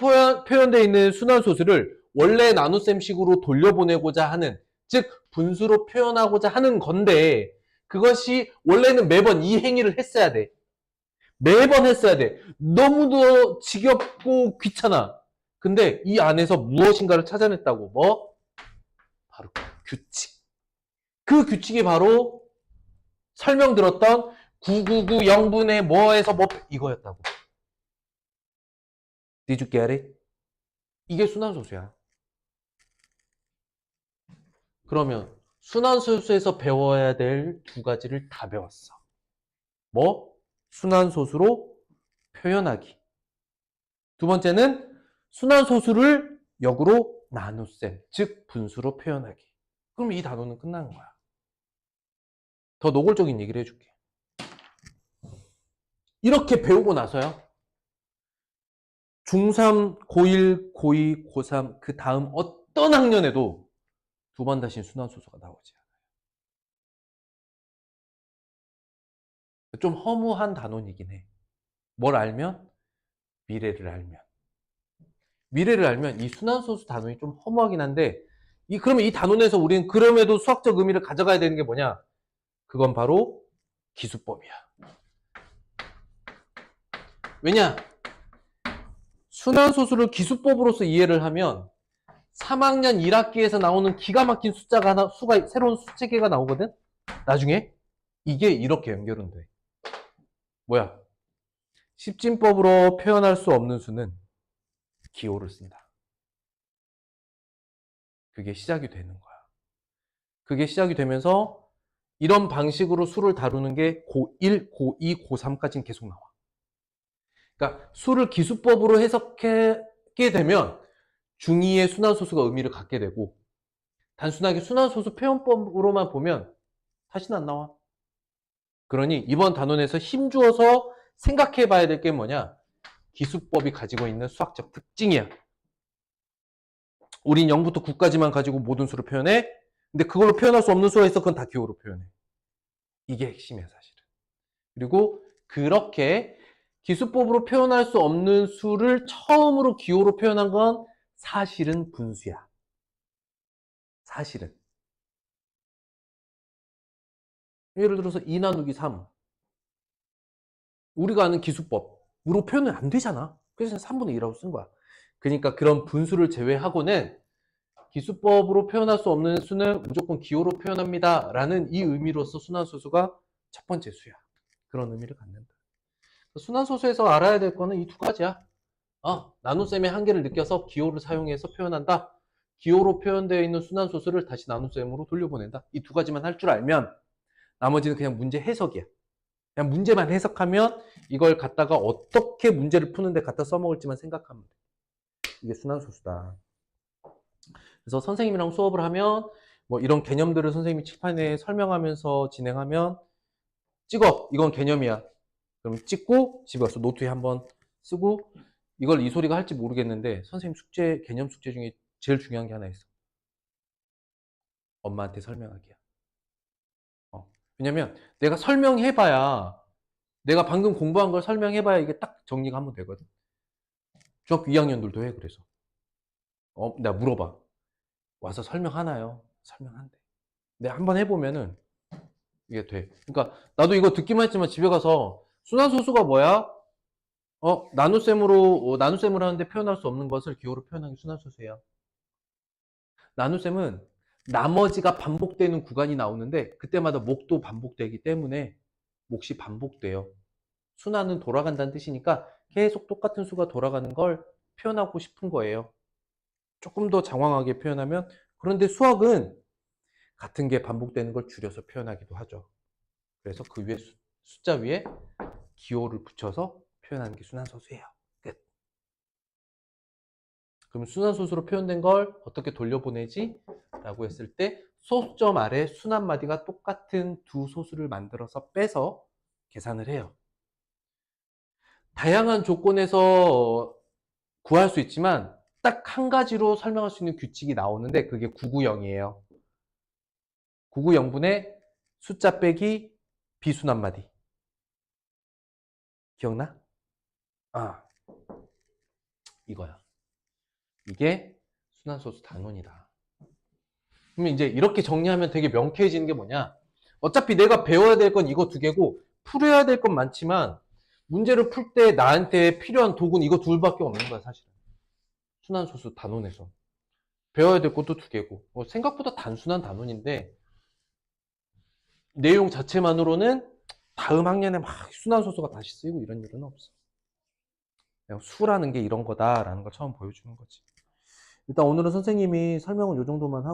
표현되어 있는 순환소수를 원래 나눗셈식으로 돌려보내고자 하는, 즉 분수로 표현하고자 하는 건데 그것이 원래는 매번 이 행위를 했어야 돼. 매번 했어야 돼. 너무도 지겹고 귀찮아. 근데 이 안에서 무엇인가를 찾아냈다고. 바로 규칙. 그 규칙이 바로 설명 들었던 999 0분의 뭐에서 이거였다고. Did you get it? 이게 순환소수야. 그러면 순환소수에서 배워야 될 두 가지를 다 배웠어. 순환소수로 표현하기. 두 번째는 순환소수를 역으로 나눗셈, 즉 분수로 표현하기. 그럼 이 단원은 끝나는 거야. 더 노골적인 얘기를 해줄게. 이렇게 배우고 나서요. 중3, 고1, 고2, 고3 그 다음 어떤 학년에도 두 번 다시 순환소수가 나오지 않아요. 좀 허무한 단원이긴 해. 뭘 알면? 미래를 알면. 미래를 알면 이 순환소수 단원이 좀 허무하긴 한데 그러면 이 단원에서 우리는 그럼에도 수학적 의미를 가져가야 되는 게 뭐냐? 그건 바로 기수법이야. 왜냐? 순환소수를 기수법으로서 이해를 하면 3학년 1학기에서 나오는 기가 막힌 새로운 수체계가 나오거든? 나중에 이게 이렇게 연결은 돼. 뭐야? 십진법으로 표현할 수 없는 수는 기호를 쓴다. 그게 시작이 되는 거야. 그게 시작이 되면서 이런 방식으로 수를 다루는 게 고1, 고2, 고3까지는 계속 나와. 그러니까 수를 기수법으로 해석하게 되면 중2의 순환소수가 의미를 갖게 되고 단순하게 순환소수 표현법으로만 보면 다시는 안 나와. 그러니 이번 단원에서 힘주어서 생각해 봐야 될 게 뭐냐? 기수법이 가지고 있는 수학적 특징이야. 우린 0부터 9까지만 가지고 모든 수를 표현해. 근데 그걸로 표현할 수 없는 수가 있어. 그건 다 기호로 표현해. 이게 핵심이야, 사실은. 그리고 그렇게 기수법으로 표현할 수 없는 수를 처음으로 기호로 표현한 건 사실은 분수야. 사실은. 예를 들어서 2 나누기 3. 우리가 아는 기수법으로 표현은 안 되잖아. 그래서 3분의 2라고 쓴 거야. 그러니까 그런 분수를 제외하고는 기수법으로 표현할 수 없는 수는 무조건 기호로 표현합니다. 라는 이 의미로서 순환소수가 첫 번째 수야. 그런 의미를 갖는다. 순환소수에서 알아야 될 거는 이 두 가지야. 나눗셈의 한계를 느껴서 기호를 사용해서 표현한다. 기호로 표현되어 있는 순환소수를 다시 나눗셈으로 돌려보낸다. 이 두 가지만 할 줄 알면 나머지는 그냥 문제 해석이야. 그냥 문제만 해석하면 이걸 갖다가 어떻게 문제를 푸는데 갖다 써먹을지만 생각하면 돼. 이게 순환소수다. 그래서 선생님이랑 수업을 하면 뭐 이런 개념들을 선생님이 칠판에 설명하면서 진행하면 찍어. 이건 개념이야. 그럼 찍고 집에 와서 노트에 한번 쓰고 이걸 이소리가 할지 모르겠는데 선생님 숙제, 개념 숙제 중에 제일 중요한 게 하나 있어. 엄마한테 설명하기야. 왜냐면 내가 설명해봐야 내가 방금 공부한 걸 설명해봐야 이게 딱 정리가 한번 되거든. 중학교 2학년들도 해. 그래서 내가 물어봐. 와서 설명하나요? 설명한대. 근데 한번 해보면은 이게 돼. 그러니까 나도 이거 듣기만 했지만 집에 가서 순환소수가 뭐야? 나눗셈을 하는데 표현할 수 없는 것을 기호로 표현하는 게 순환소수예요. 나눗셈은 나머지가 반복되는 구간이 나오는데 그때마다 목도 반복되기 때문에 몫이 반복돼요. 순환은 돌아간다는 뜻이니까 계속 똑같은 수가 돌아가는 걸 표현하고 싶은 거예요. 조금 더 장황하게 표현하면 그런데 수학은 같은 게 반복되는 걸 줄여서 표현하기도 하죠. 그래서 그 위에 숫자 위에 기호를 붙여서 표현하는 게 순환소수예요. 끝. 그럼 순환소수로 표현된 걸 어떻게 돌려보내지? 라고 했을 때 소수점 아래 순환마디가 똑같은 두 소수를 만들어서 빼서 계산을 해요. 다양한 조건에서 구할 수 있지만 딱 한 가지로 설명할 수 있는 규칙이 나오는데 그게 990이에요. 990분의 숫자 빼기 비순환마디. 기억나? 이거야. 이게 순환소수 단원이다. 그러면 이제 이렇게 정리하면 되게 명쾌해지는 게 뭐냐? 어차피 내가 배워야 될 건 이거 두 개고 풀어야 될 건 많지만 문제를 풀 때 나한테 필요한 도구는 이거 둘밖에 없는 거야, 사실은. 순환소수 단원에서. 배워야 될 것도 두 개고 생각보다 단순한 단원인데 내용 자체만으로는 다음 학년에 막 순환소수가 다시 쓰이고 이런 일은 없어. 그냥 수라는 게 이런 거다라는 걸 처음 보여주는 거지. 일단 오늘은 선생님이 설명을 이 정도만 하고